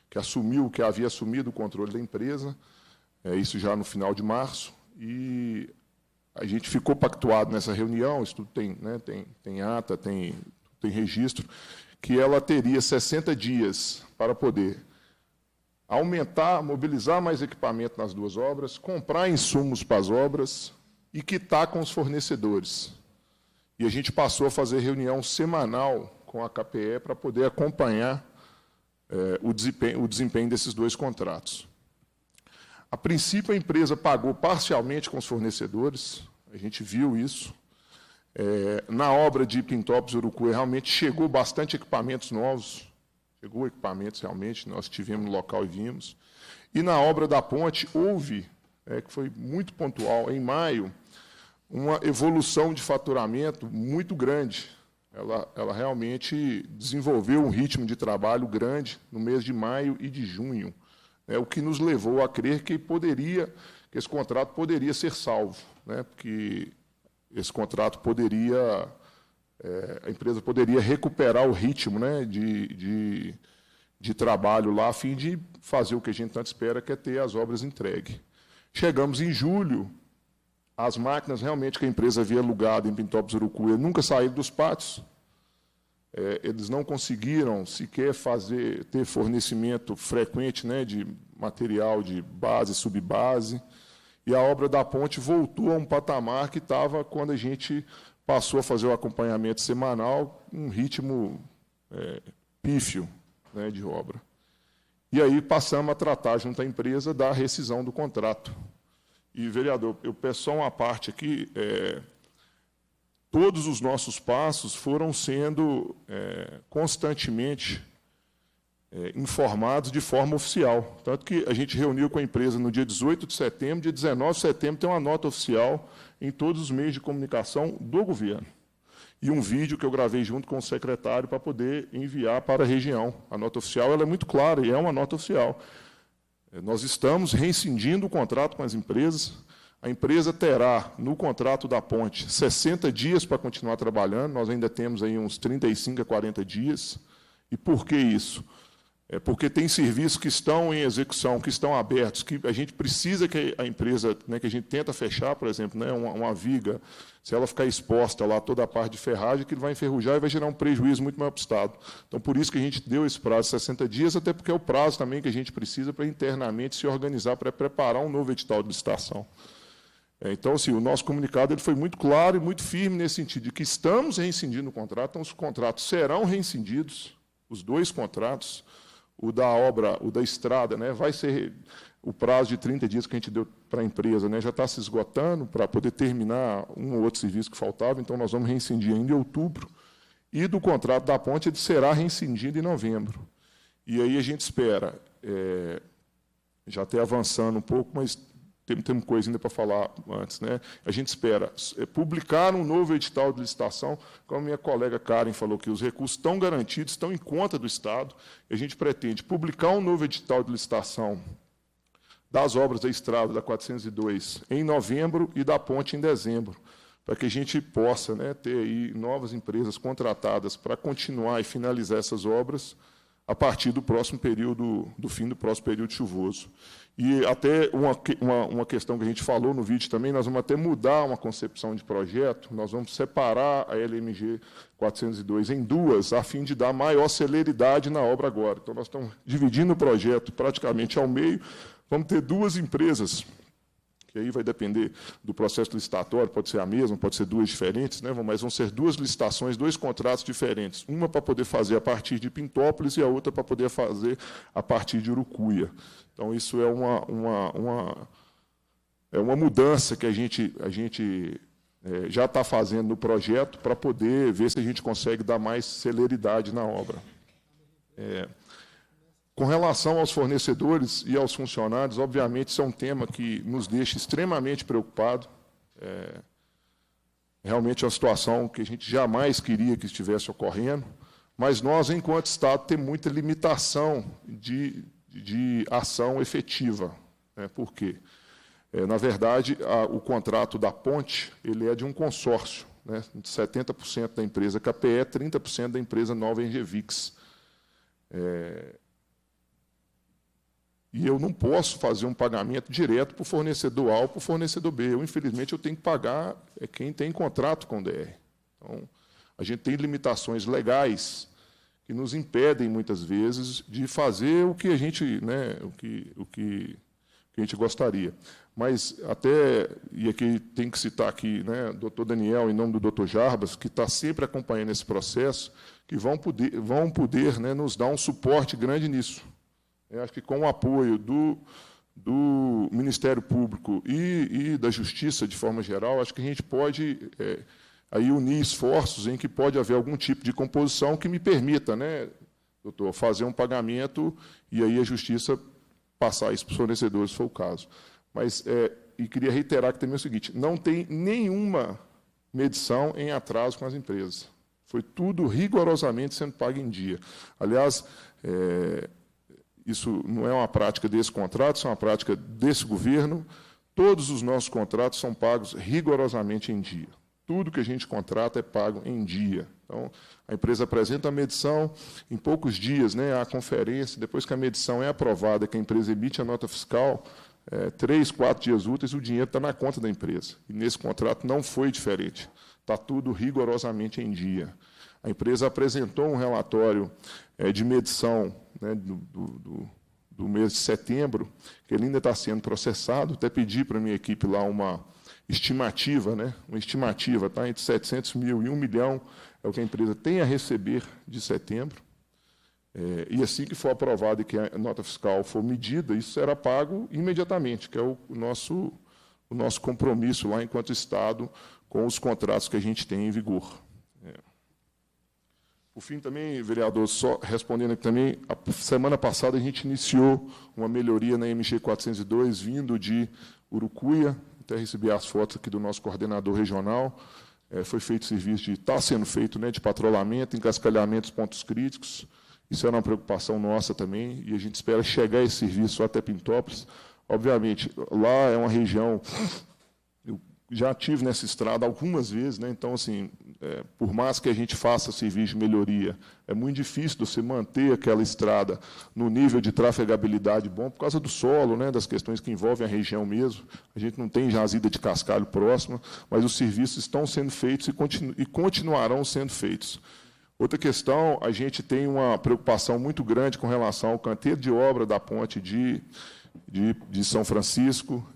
que havia assumido o controle da empresa, isso já no final de março, e a gente ficou pactuado nessa reunião, isso tudo tem ata, tem registro, que ela teria 60 dias para poder aumentar, mobilizar mais equipamento nas duas obras, comprar insumos para as obras e quitar com os fornecedores. E a gente passou a fazer reunião semanal com a KPE para poder acompanhar o desempenho desses dois contratos. A princípio, a empresa pagou parcialmente com os fornecedores, a gente viu isso. Na obra de Pintópolis, Urucuia, realmente chegou bastante equipamentos novos, chegou equipamentos realmente, nós estivemos no local e vimos. E na obra da ponte houve, que foi muito pontual, em maio, uma evolução de faturamento muito grande. Ela realmente desenvolveu um ritmo de trabalho grande no mês de maio e de junho, o que nos levou a crer que esse contrato poderia ser salvo, porque esse contrato poderia, a empresa poderia recuperar o ritmo de trabalho lá, a fim de fazer o que a gente tanto espera, que é ter as obras entregues. Chegamos em julho, as máquinas realmente que a empresa havia alugado em Pintópolis, Urucuia, nunca saíram dos pátios. Eles não conseguiram sequer ter fornecimento frequente de material de base, subbase, e a obra da ponte voltou a um patamar que estava quando a gente passou a fazer o acompanhamento semanal, um ritmo pífio de obra. E aí passamos a tratar, junto à empresa, da rescisão do contrato. E, vereador, eu peço só uma parte aqui, todos os nossos passos foram sendo constantemente informados de forma oficial. Tanto que a gente reuniu com a empresa no dia 18 de setembro, dia 19 de setembro tem uma nota oficial em todos os meios de comunicação do governo. E um vídeo que eu gravei junto com o secretário para poder enviar para a região. A nota oficial ela é muito clara e é uma nota oficial. Nós estamos rescindindo o contrato com as empresas. A empresa terá, no contrato da ponte, 60 dias para continuar trabalhando. Nós ainda temos aí uns 35 a 40 dias. E por que isso? Porque tem serviços que estão em execução, que estão abertos, que a gente precisa que a empresa, que a gente tenta fechar, por exemplo, uma viga, se ela ficar exposta lá toda a parte de ferragem, que ele vai enferrujar e vai gerar um prejuízo muito maior para o Estado. Então, por isso que a gente deu esse prazo de 60 dias, até porque é o prazo também que a gente precisa para internamente se organizar para preparar um novo edital de licitação. Então, assim, o nosso comunicado ele foi muito claro e muito firme nesse sentido, de que estamos rescindindo o contrato, então os contratos serão rescindidos, os dois contratos, o da obra, o da estrada, vai ser o prazo de 30 dias que a gente deu para a empresa, já está se esgotando para poder terminar um ou outro serviço que faltava, então nós vamos rescindir ainda em outubro. e do contrato da ponte ele será rescindido em novembro. E aí a gente espera, já até avançando um pouco, mas temos coisa ainda para falar antes, né? A gente espera publicar um novo edital de licitação, como a minha colega Karen falou, que os recursos estão garantidos, estão em conta do Estado, e a gente pretende publicar um novo edital de licitação das obras da estrada da 402 em novembro e da ponte em dezembro, para que a gente possa, né, ter aí novas empresas contratadas para continuar e finalizar essas obras a partir do próximo período, do fim do próximo período chuvoso. E até uma questão que a gente falou no vídeo também, nós vamos até mudar uma concepção de projeto, nós vamos separar a LMG 402 em duas, a fim de dar maior celeridade na obra agora. Então, nós estamos dividindo o projeto praticamente ao meio, vamos ter duas empresas, que aí vai depender do processo licitatório, pode ser a mesma, pode ser duas diferentes, né? Mas vão ser duas licitações, dois contratos diferentes, uma para poder fazer a partir de Pintópolis e a outra para poder fazer a partir de Urucuia. Então, isso é uma mudança que a gente já está fazendo no projeto para poder ver se a gente consegue dar mais celeridade na obra. Com relação aos fornecedores e aos funcionários, obviamente, isso é um tema que nos deixa extremamente preocupados. Realmente é uma situação que a gente jamais queria que estivesse ocorrendo, mas nós, enquanto Estado, temos muita limitação de ação efetiva. Por quê? Na verdade, o contrato da ponte ele é de um consórcio, né, de 70% da empresa KPE, 30% da empresa Nova Engevix. E eu não posso fazer um pagamento direto para o fornecedor A ou para o fornecedor B. Infelizmente, eu tenho que pagar quem tem contrato com o DR. Então, a gente tem limitações legais que nos impedem, muitas vezes, de fazer o que a gente, né, o que a gente gostaria. Mas até, e aqui tem que citar aqui, né, o doutor Daniel, em nome do doutor Jarbas, que está sempre acompanhando esse processo, que vão poder, né, nos dar um suporte grande nisso. Eu acho que com o apoio do Ministério Público e da Justiça, de forma geral, acho que a gente pode aí unir esforços em que pode haver algum tipo de composição que me permita, né, doutor, fazer um pagamento e aí a Justiça passar isso para os fornecedores, se for o caso. Mas, e queria reiterar que também é o seguinte, não tem nenhuma medição em atraso com as empresas. Foi tudo rigorosamente sendo pago em dia. Aliás, isso não é uma prática desse contrato, isso é uma prática desse governo. Todos os nossos contratos são pagos rigorosamente em dia. Tudo que a gente contrata é pago em dia. Então, a empresa apresenta a medição, em poucos dias, né, há a conferência, depois que a medição é aprovada, que a empresa emite a nota fiscal, 3, 4 dias úteis, o dinheiro está na conta da empresa. E nesse contrato não foi diferente. Está tudo rigorosamente em dia. A empresa apresentou um relatório de medição, né, do mês de setembro, que ele ainda está sendo processado. Até pedi para a minha equipe lá uma estimativa, né, tá, entre 700 mil e 1 milhão, é o que a empresa tem a receber de setembro. E assim que for aprovado e que a nota fiscal for medida, isso será pago imediatamente, que é o nosso compromisso lá enquanto Estado com os contratos que a gente tem em vigor. Por fim, também, vereador, só respondendo aqui também, a semana passada a gente iniciou uma melhoria na MG 402, vindo de Urucuia, até recebi as fotos aqui do nosso coordenador regional, foi feito serviço está sendo feito, né, de patrulhamento, encascalhamento dos pontos críticos, isso era uma preocupação nossa também, e a gente espera chegar esse serviço até Pintópolis. Obviamente, lá é uma região, eu já estive nessa estrada algumas vezes, né, então, assim, por mais que a gente faça serviço de melhoria, é muito difícil você manter aquela estrada no nível de trafegabilidade bom, por causa do solo, né, das questões que envolvem a região mesmo. A gente não tem jazida de cascalho próxima, mas os serviços estão sendo feitos e continuarão sendo feitos. Outra questão, a gente tem uma preocupação muito grande com relação ao canteiro de obra da ponte de São Francisco.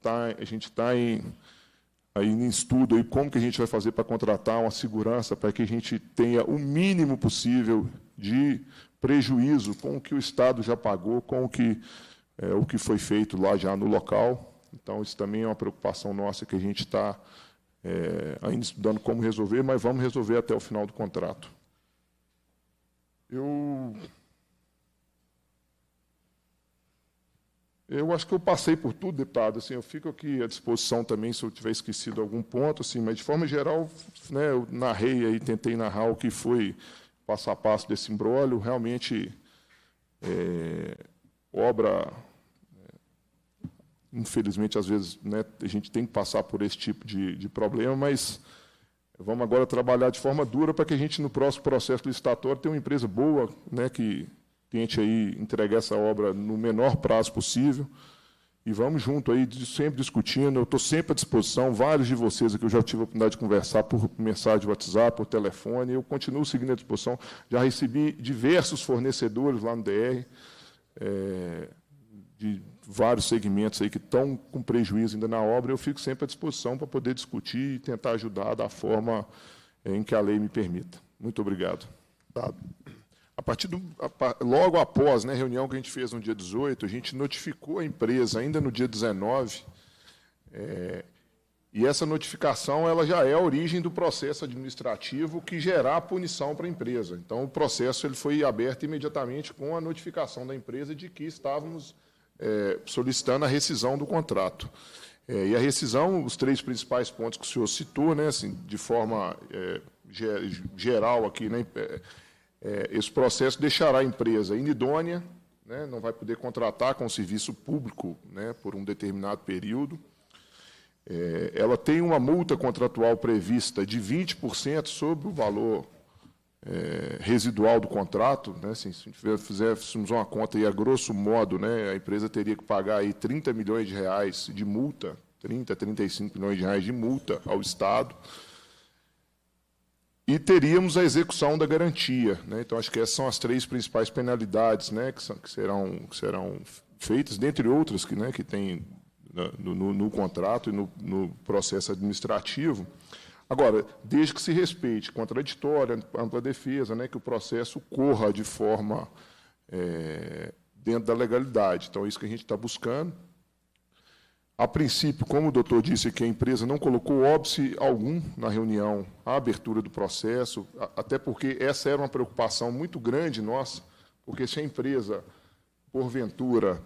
A gente está em estudo aí como que a gente vai fazer para contratar uma segurança para que a gente tenha o mínimo possível de prejuízo com o que o Estado já pagou, com o que foi feito lá já no local. Então, isso também é uma preocupação nossa que a gente está ainda estudando como resolver, mas vamos resolver até o final do contrato. Eu acho que eu passei por tudo, deputado. Assim, eu fico aqui à disposição também, se eu tiver esquecido algum ponto, assim, mas, de forma geral, né, eu narrei aí, tentei narrar o que foi passo a passo desse imbróglio. Realmente, obra, infelizmente, às vezes, né, a gente tem que passar por esse tipo de problema, mas vamos agora trabalhar de forma dura para que a gente, no próximo processo licitatório, tenha uma empresa boa, né, que tente aí entregar essa obra no menor prazo possível, e vamos junto aí, sempre discutindo. Eu estou sempre à disposição, vários de vocês aqui eu já tive a oportunidade de conversar por mensagem de WhatsApp, por telefone, eu continuo seguindo à disposição. Já recebi diversos fornecedores lá no DR, de vários segmentos aí que estão com prejuízo ainda na obra, eu fico sempre à disposição para poder discutir e tentar ajudar da forma em que a lei me permita. Muito obrigado. Tá. Logo após, né, a reunião que a gente fez no dia 18, a gente notificou a empresa ainda no dia 19, e essa notificação ela já é a origem do processo administrativo que gerar a punição para a empresa. Então, o processo ele foi aberto imediatamente com a notificação da empresa de que estávamos solicitando a rescisão do contrato. E a rescisão, os 3 principais pontos que o senhor citou, né, assim, de forma geral aqui, né, esse processo deixará a empresa inidônea, né, não vai poder contratar com o serviço público, né, por um determinado período. Ela tem uma multa contratual prevista de 20% sobre o valor residual do contrato, né, assim, se fizéssemos uma conta aí, a grosso modo, né, a empresa teria que pagar aí 30 milhões de reais de multa, 30, 35 milhões de reais de multa ao Estado, e teríamos a execução da garantia, né? Então, acho que essas são as 3 principais penalidades, né, que serão feitas, dentre outras que tem no contrato e no processo administrativo. Agora, desde que se respeite contraditória, ampla defesa, né, que o processo corra de forma dentro da legalidade. Então, é isso que a gente está buscando. A princípio, como o doutor disse, que a empresa não colocou óbice algum na reunião, a abertura do processo, até porque essa era uma preocupação muito grande nossa, porque se a empresa, porventura,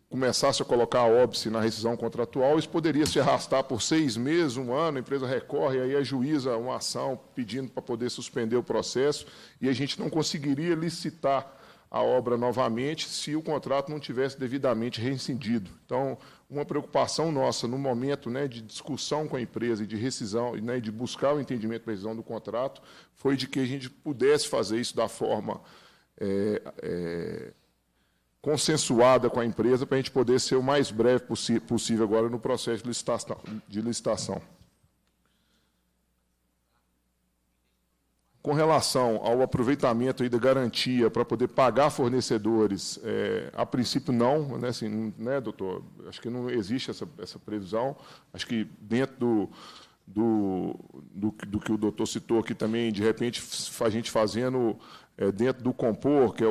começasse a colocar óbice na rescisão contratual, isso poderia se arrastar por 6 meses, 1 ano, a empresa recorre, aí ajuiza uma ação pedindo para poder suspender o processo, e a gente não conseguiria licitar a obra novamente se o contrato não tivesse devidamente rescindido. Então, uma preocupação nossa no momento, né, de discussão com a empresa e de rescisão, né, de buscar o entendimento da rescisão do contrato, foi de que a gente pudesse fazer isso da forma consensuada com a empresa, para a gente poder ser o mais breve possível agora no processo de licitação. Com relação ao aproveitamento aí da garantia para poder pagar fornecedores, a princípio não, né, assim, né, doutor? Acho que não existe essa previsão. Acho que dentro do que o doutor citou aqui também, de repente, a gente fazendo dentro do Compor, que é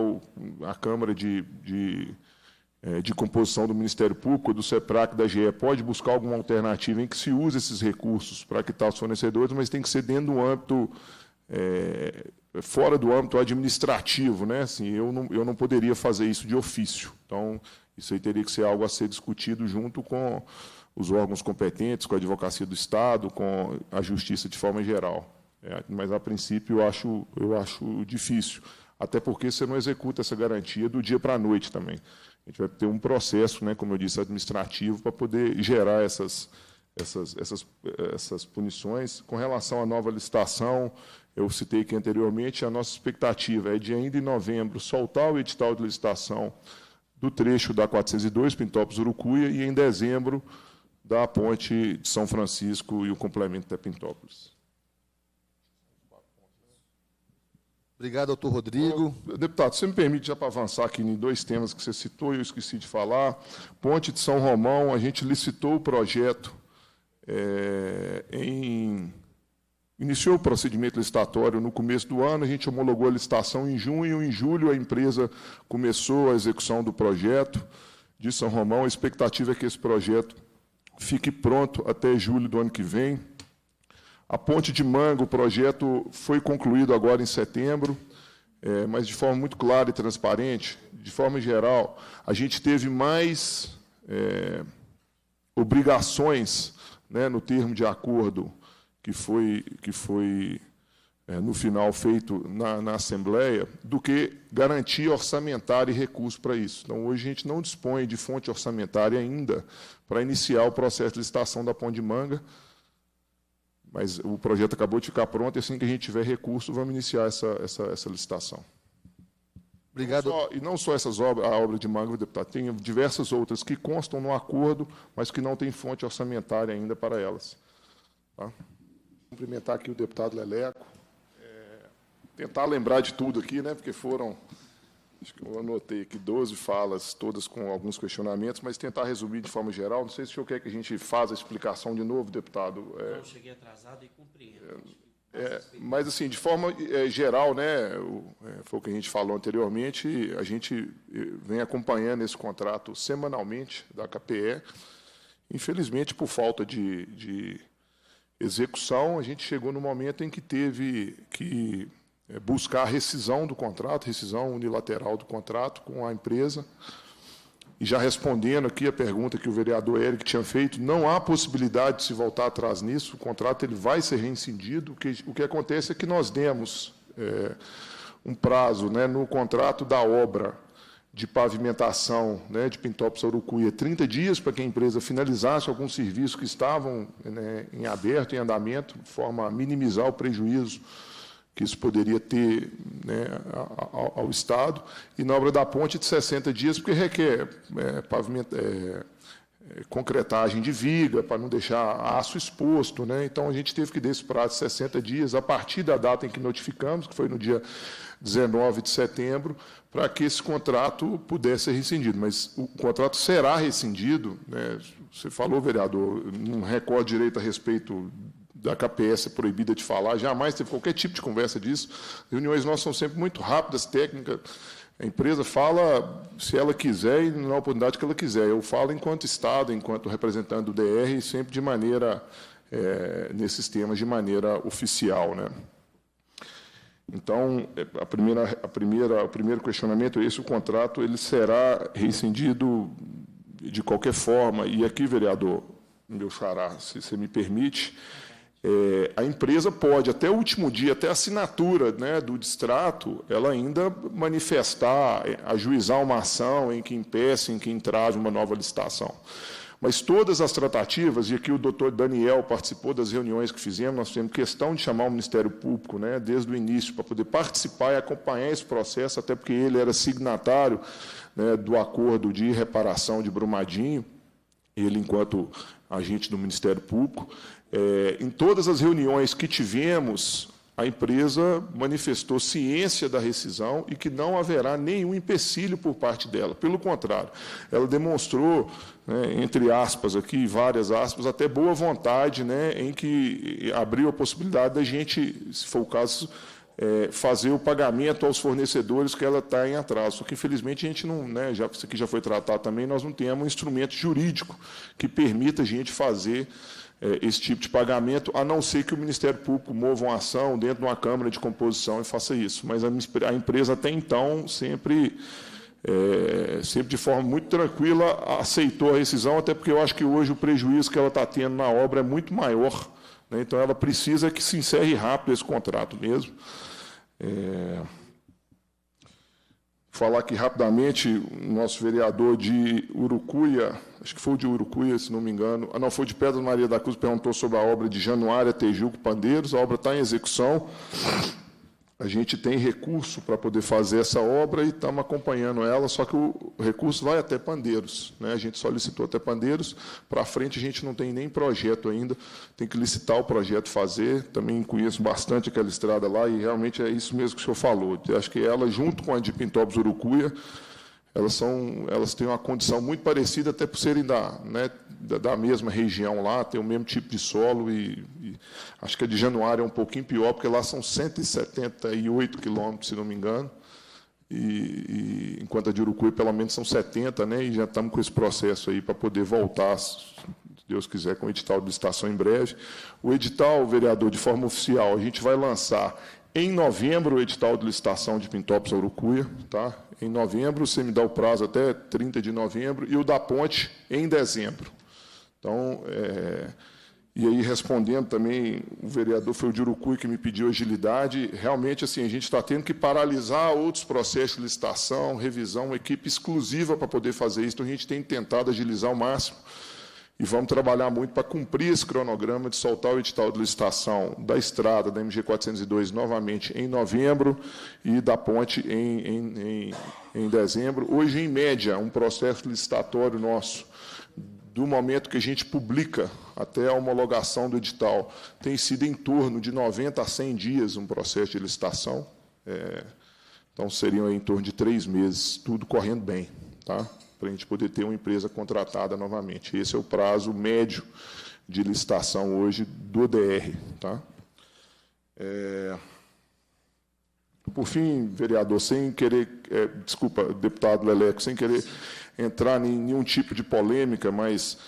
a Câmara de composição do Ministério Público, do CEPRAC, da GE, pode buscar alguma alternativa em que se use esses recursos para quitar os fornecedores, mas tem que ser dentro do âmbito fora do âmbito administrativo, né? Assim, eu não poderia fazer isso de ofício. Então, isso aí teria que ser algo a ser discutido junto com os órgãos competentes, com a Advocacia do Estado, com a Justiça de forma geral. Mas, a princípio, eu acho difícil, até porque você não executa essa garantia do dia para a noite também. A gente vai ter um processo, né, como eu disse, administrativo, para poder gerar essas punições. Com relação à nova licitação, eu citei aqui anteriormente, a nossa expectativa é de, ainda em novembro, soltar o edital de licitação do trecho da 402, Pintópolis-Urucuia, e, em dezembro, da ponte de São Francisco e o complemento até Pintópolis. Obrigado, doutor Rodrigo. Deputado, você me permite, já para avançar aqui em 2 temas que você citou e eu esqueci de falar. Ponte de São Romão, a gente licitou o projeto, iniciou o procedimento licitatório no começo do ano, a gente homologou a licitação em junho, em julho a empresa começou a execução do projeto de São Romão. A expectativa é que esse projeto fique pronto até julho do ano que vem. A Ponte de Manga, o projeto foi concluído agora em setembro, mas de forma muito clara e transparente. De forma geral, a gente teve mais obrigações, né, no termo de acordo que foi no final feito na Assembleia, do que garantia orçamentária e recurso para isso. Então, hoje a gente não dispõe de fonte orçamentária ainda para iniciar o processo de licitação da Ponte de Manga, mas o projeto acabou de ficar pronto, e assim que a gente tiver recurso, vamos iniciar essa licitação. Obrigado. E não só essas obras, a obra de Manga, deputado, tem diversas outras que constam no acordo, mas que não tem fonte orçamentária ainda para elas. Tá? Cumprimentar aqui o deputado Leleco. Tentar lembrar de tudo aqui, né, porque foram, acho que eu anotei aqui 12 falas, todas com alguns questionamentos, mas tentar resumir de forma geral. Não sei se o senhor quer que a gente faça a explicação de novo, deputado. Eu cheguei atrasado e compreendo. Mas, assim, de forma geral, né, foi o que a gente falou anteriormente, a gente vem acompanhando esse contrato semanalmente da KPE. Infelizmente, por falta de execução, a gente chegou no momento em que teve que buscar a rescisão do contrato, rescisão unilateral do contrato com a empresa. E já respondendo aqui a pergunta que o vereador Érico tinha feito, não há possibilidade de se voltar atrás nisso, o contrato ele vai ser reincindido. O que acontece é que nós demos um prazo, né, no contrato da obra de pavimentação, né, de Pintópolis a Urucuia, 30 dias para que a empresa finalizasse alguns serviços que estavam, né, em aberto, em andamento, de forma a minimizar o prejuízo que isso poderia ter, né, ao Estado, e na obra da ponte de 60 dias, porque requer concretagem de viga, para não deixar aço exposto, né? Então, a gente teve que dar esse prazo de 60 dias, a partir da data em que notificamos, que foi no dia 19 de setembro, para que esse contrato pudesse ser rescindido. Mas o contrato será rescindido, né? Você falou, vereador, não recordo direito a respeito da KPS é proibida de falar, jamais teve qualquer tipo de conversa disso. Reuniões nossas são sempre muito rápidas, técnicas. A empresa fala se ela quiser e na oportunidade que ela quiser. Eu falo enquanto Estado, enquanto representante do DR, sempre de maneira, nesses temas, de maneira oficial, né? Então, o primeiro questionamento é esse: o contrato ele será rescindido de qualquer forma. E aqui, vereador, meu xará, se você me permite, a empresa pode, até o último dia, até a assinatura, né, do distrato, ela ainda manifestar, ajuizar uma ação em que impeça, em que entrave uma nova licitação. Mas todas as tratativas, e aqui o doutor Daniel participou das reuniões que fizemos, nós fizemos questão de chamar o Ministério Público, né, desde o início, para poder participar e acompanhar esse processo, até porque ele era signatário, né, do acordo de reparação de Brumadinho, ele enquanto agente do Ministério Público. Em todas as reuniões que tivemos, a empresa manifestou ciência da rescisão e que não haverá nenhum empecilho por parte dela. Pelo contrário, ela demonstrou, né, entre aspas aqui, várias aspas, até boa vontade, né, em que abriu a possibilidade da gente, se for o caso, fazer o pagamento aos fornecedores que ela está em atraso. Só que, infelizmente, a gente não, né, isso aqui já foi tratado também, nós não temos um instrumento jurídico que permita a gente fazer esse tipo de pagamento, a não ser que o Ministério Público mova uma ação dentro de uma Câmara de Composição e faça isso. Mas a empresa, até então, sempre de forma muito tranquila, aceitou a rescisão, até porque eu acho que hoje o prejuízo que ela está tendo na obra é muito maior, né? Então, ela precisa que se encerre rápido esse contrato mesmo. Falar aqui rapidamente, o nosso vereador de Urucuia, acho que foi o de Urucuia, se não me engano, não, foi de Pedra Maria da Cruz, perguntou sobre a obra de Januária, Tejuco, Pandeiros. A obra está em execução, a gente tem recurso para poder fazer essa obra e estamos acompanhando ela, só que o recurso vai até Pandeiros, né? A gente solicitou até Pandeiros, para frente a gente não tem nem projeto ainda, tem que licitar o projeto, fazer. Também conheço bastante aquela estrada lá e realmente é isso mesmo que o senhor falou. Eu acho que ela, junto com a de Pintópolis Urucuia, elas têm uma condição muito parecida, até por serem da mesma região lá, tem o mesmo tipo de solo, e acho que a de Januária é um pouquinho pior, porque lá são 178 quilômetros, se não me engano, e enquanto a de Urucuia, pelo menos, são 70, né, e já estamos com esse processo aí para poder voltar, Deus quiser, com o edital de licitação em breve. O edital, vereador, de forma oficial, a gente vai lançar em novembro o edital de licitação de Pintópolis a Urucuia, tá? Em novembro, você me dá o prazo até 30 de novembro, e o da ponte em dezembro. Então, e aí, respondendo também, o vereador foi o de Urucuia que me pediu agilidade. Realmente, assim, a gente está tendo que paralisar outros processos de licitação, revisão, uma equipe exclusiva para poder fazer isso. Então, a gente tem tentado agilizar ao máximo e vamos trabalhar muito para cumprir esse cronograma de soltar o edital de licitação da estrada, da MG 402, novamente em novembro, e da ponte em dezembro. Hoje, em média, um processo licitatório nosso, do momento que a gente publica até a homologação do edital, tem sido em torno de 90 a 100 dias um processo de licitação. Então, seriam em torno de 3 meses, tudo correndo bem, tá? Para a gente poder ter uma empresa contratada novamente. Esse é o prazo médio de licitação hoje do DR. Tá? Por fim, vereador, sem querer, desculpa, deputado Leleco, sem querer entrar em nenhum tipo de polêmica, mas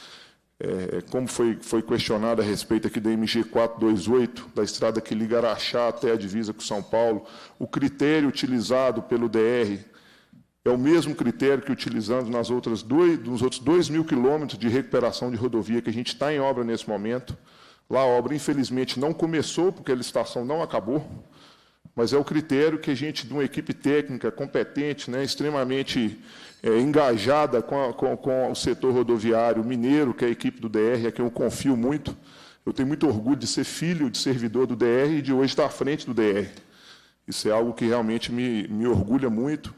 como foi questionado a respeito aqui da MG 428, da estrada que liga Araxá até a divisa com São Paulo, o critério utilizado pelo DR é o mesmo critério que utilizamos nos outros 2.000 quilômetros de recuperação de rodovia que a gente está em obra nesse momento. Lá a obra, infelizmente, não começou, porque a licitação não acabou, mas é o critério que a gente, de uma equipe técnica competente, né, extremamente engajada com o setor rodoviário mineiro, que é a equipe do DR, a quem eu confio muito. Eu tenho muito orgulho de ser filho de servidor do DR e de hoje estar à frente do DR. Isso é algo que realmente me orgulha muito.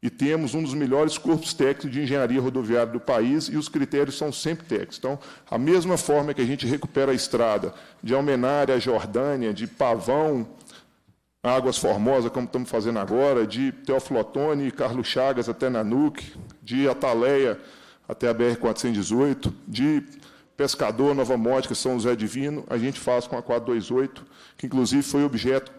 E temos um dos melhores corpos técnicos de engenharia rodoviária do país, e os critérios são sempre técnicos. Então, a mesma forma que a gente recupera a estrada de Almenara a Jordânia, de Pavão a Águas Formosas, como estamos fazendo agora, de Teófilo Otoni e Carlos Chagas até Nanuque, de Ataleia até a BR-418, de Pescador, Nova Mótica, São José Divino, a gente faz com a 428, que inclusive foi objeto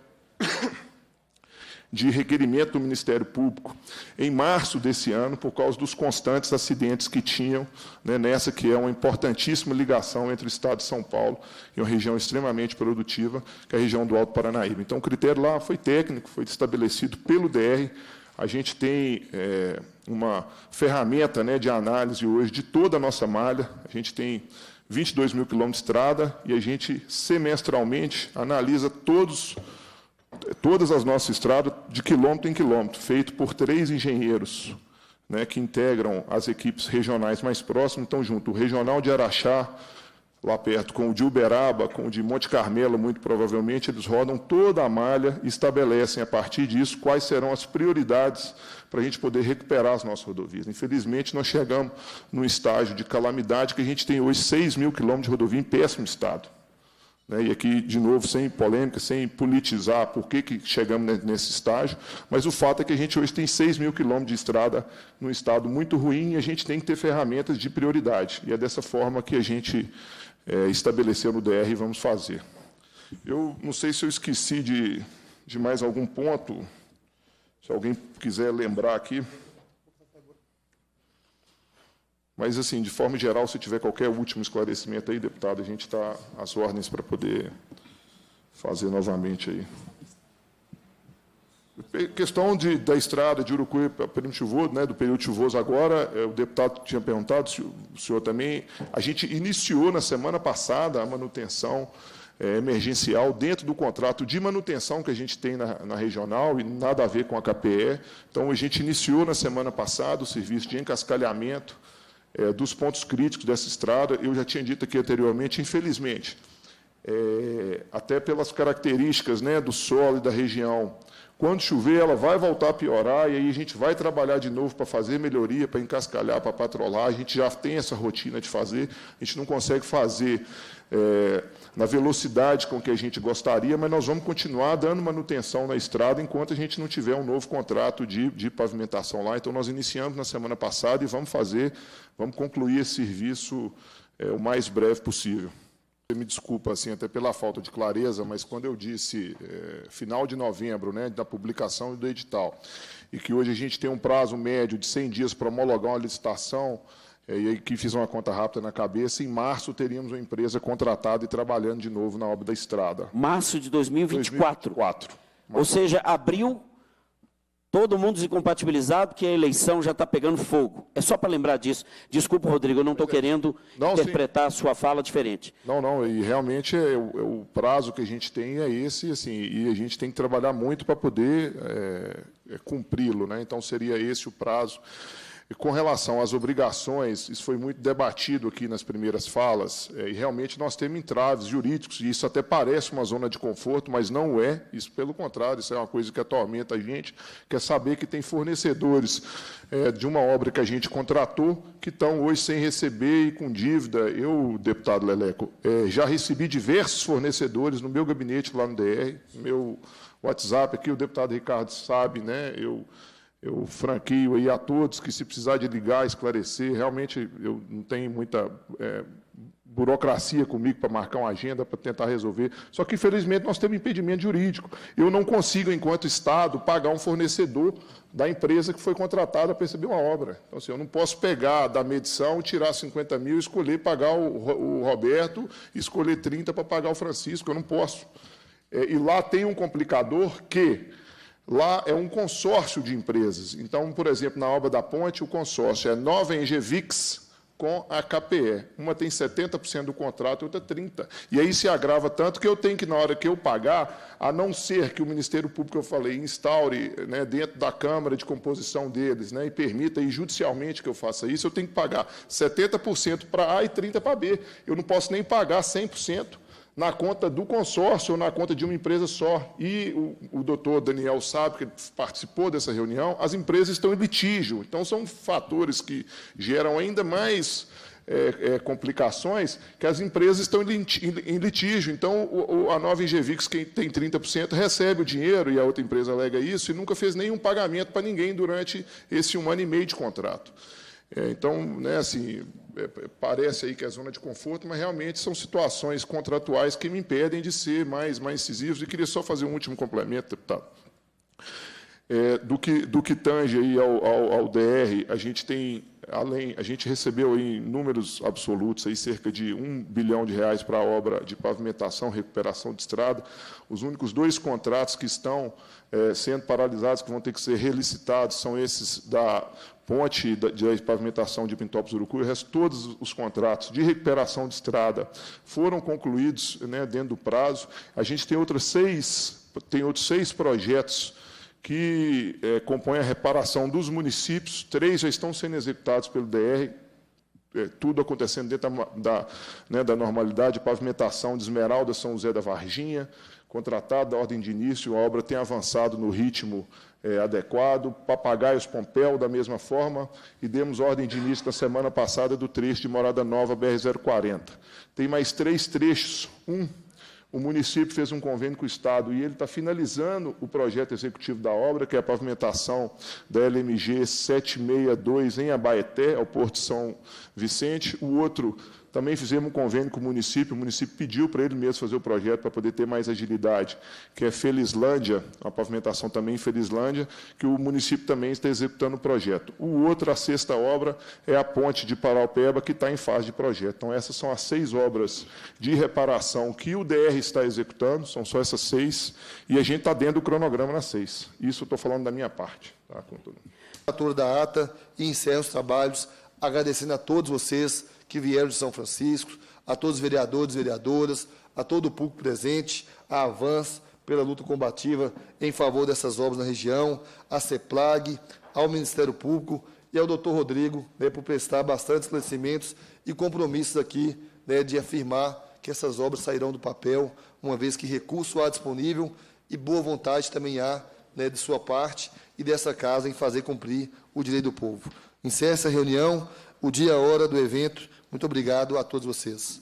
de requerimento do Ministério Público em março desse ano, por causa dos constantes acidentes que tinham, né, nessa que é uma importantíssima ligação entre o Estado de São Paulo e uma região extremamente produtiva, que é a região do Alto Paranaíba. Então, o critério lá foi técnico, foi estabelecido pelo DR. A gente tem uma ferramenta, né, de análise hoje de toda a nossa malha. A gente tem 22.000 quilômetros de estrada e a gente, semestralmente, analisa todas as nossas estradas, de quilômetro em quilômetro, feito por 3 engenheiros, né, que integram as equipes regionais mais próximas. Então, junto o regional de Araxá, lá perto, com o de Uberaba, com o de Monte Carmelo, muito provavelmente, eles rodam toda a malha e estabelecem, a partir disso, quais serão as prioridades para a gente poder recuperar as nossas rodovias. Infelizmente, nós chegamos num estágio de calamidade que a gente tem hoje 6.000 quilômetros de rodovia em péssimo estado. E aqui, de novo, sem polêmica, sem politizar por que chegamos nesse estágio, mas o fato é que a gente hoje tem 6.000 quilômetros de estrada num estado muito ruim e a gente tem que ter ferramentas de prioridade. E é dessa forma que a gente estabeleceu no DR e vamos fazer. Eu não sei se eu esqueci de mais algum ponto, se alguém quiser lembrar aqui. Mas, assim, de forma geral, se tiver qualquer último esclarecimento aí, deputado, a gente está às ordens para poder fazer novamente aí. Questão da estrada de Urucuia para período chuvoso, né, do período chuvoso agora, o deputado tinha perguntado, o senhor também, a gente iniciou na semana passada a manutenção emergencial dentro do contrato de manutenção que a gente tem na regional, e nada a ver com a KPE. Então, a gente iniciou na semana passada o serviço de encascalhamento dos pontos críticos dessa estrada. Eu já tinha dito aqui anteriormente, infelizmente, até pelas características, né, do solo e da região, quando chover, ela vai voltar a piorar, e aí a gente vai trabalhar de novo para fazer melhoria, para encascalhar, para patrolar. A gente já tem essa rotina de fazer, a gente não consegue fazer na velocidade com que a gente gostaria, mas nós vamos continuar dando manutenção na estrada enquanto a gente não tiver um novo contrato de pavimentação lá. Então, nós iniciamos na semana passada e vamos concluir esse serviço o mais breve possível. Me desculpa, assim, até pela falta de clareza, mas quando eu disse final de novembro, né, da publicação do edital, e que hoje a gente tem um prazo médio de 100 dias para homologar uma licitação, E aí que fiz uma conta rápida na cabeça, em março teríamos uma empresa contratada e trabalhando de novo na obra da estrada. Março de 2024. 2024. Ou seja, abril, todo mundo desincompatibilizado, que a eleição já está pegando fogo. É só para lembrar disso. Desculpa, Rodrigo, eu não estou querendo interpretar a sua fala diferente. Não, e realmente o prazo que a gente tem é esse, assim, e a gente tem que trabalhar muito para poder cumpri-lo, né? Então, seria esse o prazo. E com relação às obrigações, isso foi muito debatido aqui nas primeiras falas, e realmente nós temos entraves jurídicos, e isso até parece uma zona de conforto, mas não é, isso pelo contrário, isso é uma coisa que atormenta a gente, que é saber que tem fornecedores de uma obra que a gente contratou, que estão hoje sem receber e com dívida. Eu, deputado Leleco, já recebi diversos fornecedores no meu gabinete lá no DR, no meu WhatsApp aqui, o deputado Ricardo sabe, né, eu franqueio aí a todos que, se precisar de ligar, esclarecer, realmente eu não tenho muita burocracia comigo para marcar uma agenda, para tentar resolver. Só que, infelizmente, nós temos impedimento jurídico. Eu não consigo, enquanto Estado, pagar um fornecedor da empresa que foi contratada para receber uma obra. Então, assim, eu não posso pegar da medição, tirar 50 mil, escolher pagar o Roberto, escolher 30 para pagar o Francisco. Eu não posso. E lá tem um complicador que... Lá é um consórcio de empresas. Então, por exemplo, na obra da ponte, o consórcio é Nova Engevix com a KPE. Uma tem 70% do contrato, outra 30%. E aí se agrava tanto que eu tenho que, na hora que eu pagar, a não ser que o Ministério Público, eu falei, instaure, né, dentro da Câmara de composição deles, né, e permita aí, judicialmente que eu faça isso, eu tenho que pagar 70% para A e 30% para B. Eu não posso nem pagar 100%. Na conta do consórcio ou na conta de uma empresa só. E o doutor Daniel sabe, que participou dessa reunião, as empresas estão em litígio. Então, são fatores que geram ainda mais complicações, que as empresas estão em litígio. Então, a Nova Engevix, que tem 30%, recebe o dinheiro, e a outra empresa alega isso, e nunca fez nenhum pagamento para ninguém durante esse 1 ano e meio de contrato. Então, né, assim, parece aí que é zona de conforto, mas realmente são situações contratuais que me impedem de ser mais incisivos. E queria só fazer um último complemento, deputado. Do que tange aí ao DR, a gente tem, a gente recebeu em números absolutos aí cerca de R$1 bilhão para a obra de pavimentação, recuperação de estrada. Os únicos 2 contratos que estão sendo paralisados, que vão ter que ser relicitados, são esses da ponte de pavimentação de Pintópolis-Urucuí. O resto, todos os contratos de recuperação de estrada foram concluídos, né, dentro do prazo. A gente tem outros 6 projetos que compõem a reparação dos municípios. 3 já estão sendo executados pelo DR, tudo acontecendo dentro da normalidade. Pavimentação de Esmeralda, São José da Varginha, contratada, ordem de início, a obra tem avançado no ritmo adequado. Papagaios Pompéu, da mesma forma, e demos ordem de início na semana passada do trecho de Morada Nova, BR-040. Tem mais 3 trechos. O município fez um convênio com o Estado e ele está finalizando o projeto executivo da obra, que é a pavimentação da LMG 762 em Abaeté, ao Porto de São Vicente. O outro, também fizemos um convênio com o município pediu para ele mesmo fazer o projeto para poder ter mais agilidade, que é Felislândia, a pavimentação também em Felislândia, que o município também está executando o projeto. O outro, a 6ª obra, é a ponte de Paraupeba, que está em fase de projeto. Então, essas são as 6 obras de reparação que o DR está executando, são só essas 6, e a gente está dentro do cronograma nas 6. Isso eu estou falando da minha parte. Tá, com tudo. Relator da ata e encerro os trabalhos, agradecendo a todos vocês que vieram de São Francisco, a todos os vereadores e vereadoras, a todo o público presente, a Avans pela luta combativa em favor dessas obras na região, a CEPLAG, ao Ministério Público e ao doutor Rodrigo, né, por prestar bastante esclarecimentos e compromissos aqui, né, de afirmar que essas obras sairão do papel, uma vez que recurso há disponível e boa vontade também há, né, de sua parte e dessa casa em fazer cumprir o direito do povo. Encerra essa reunião, o dia e a hora do evento. Muito obrigado a todos vocês.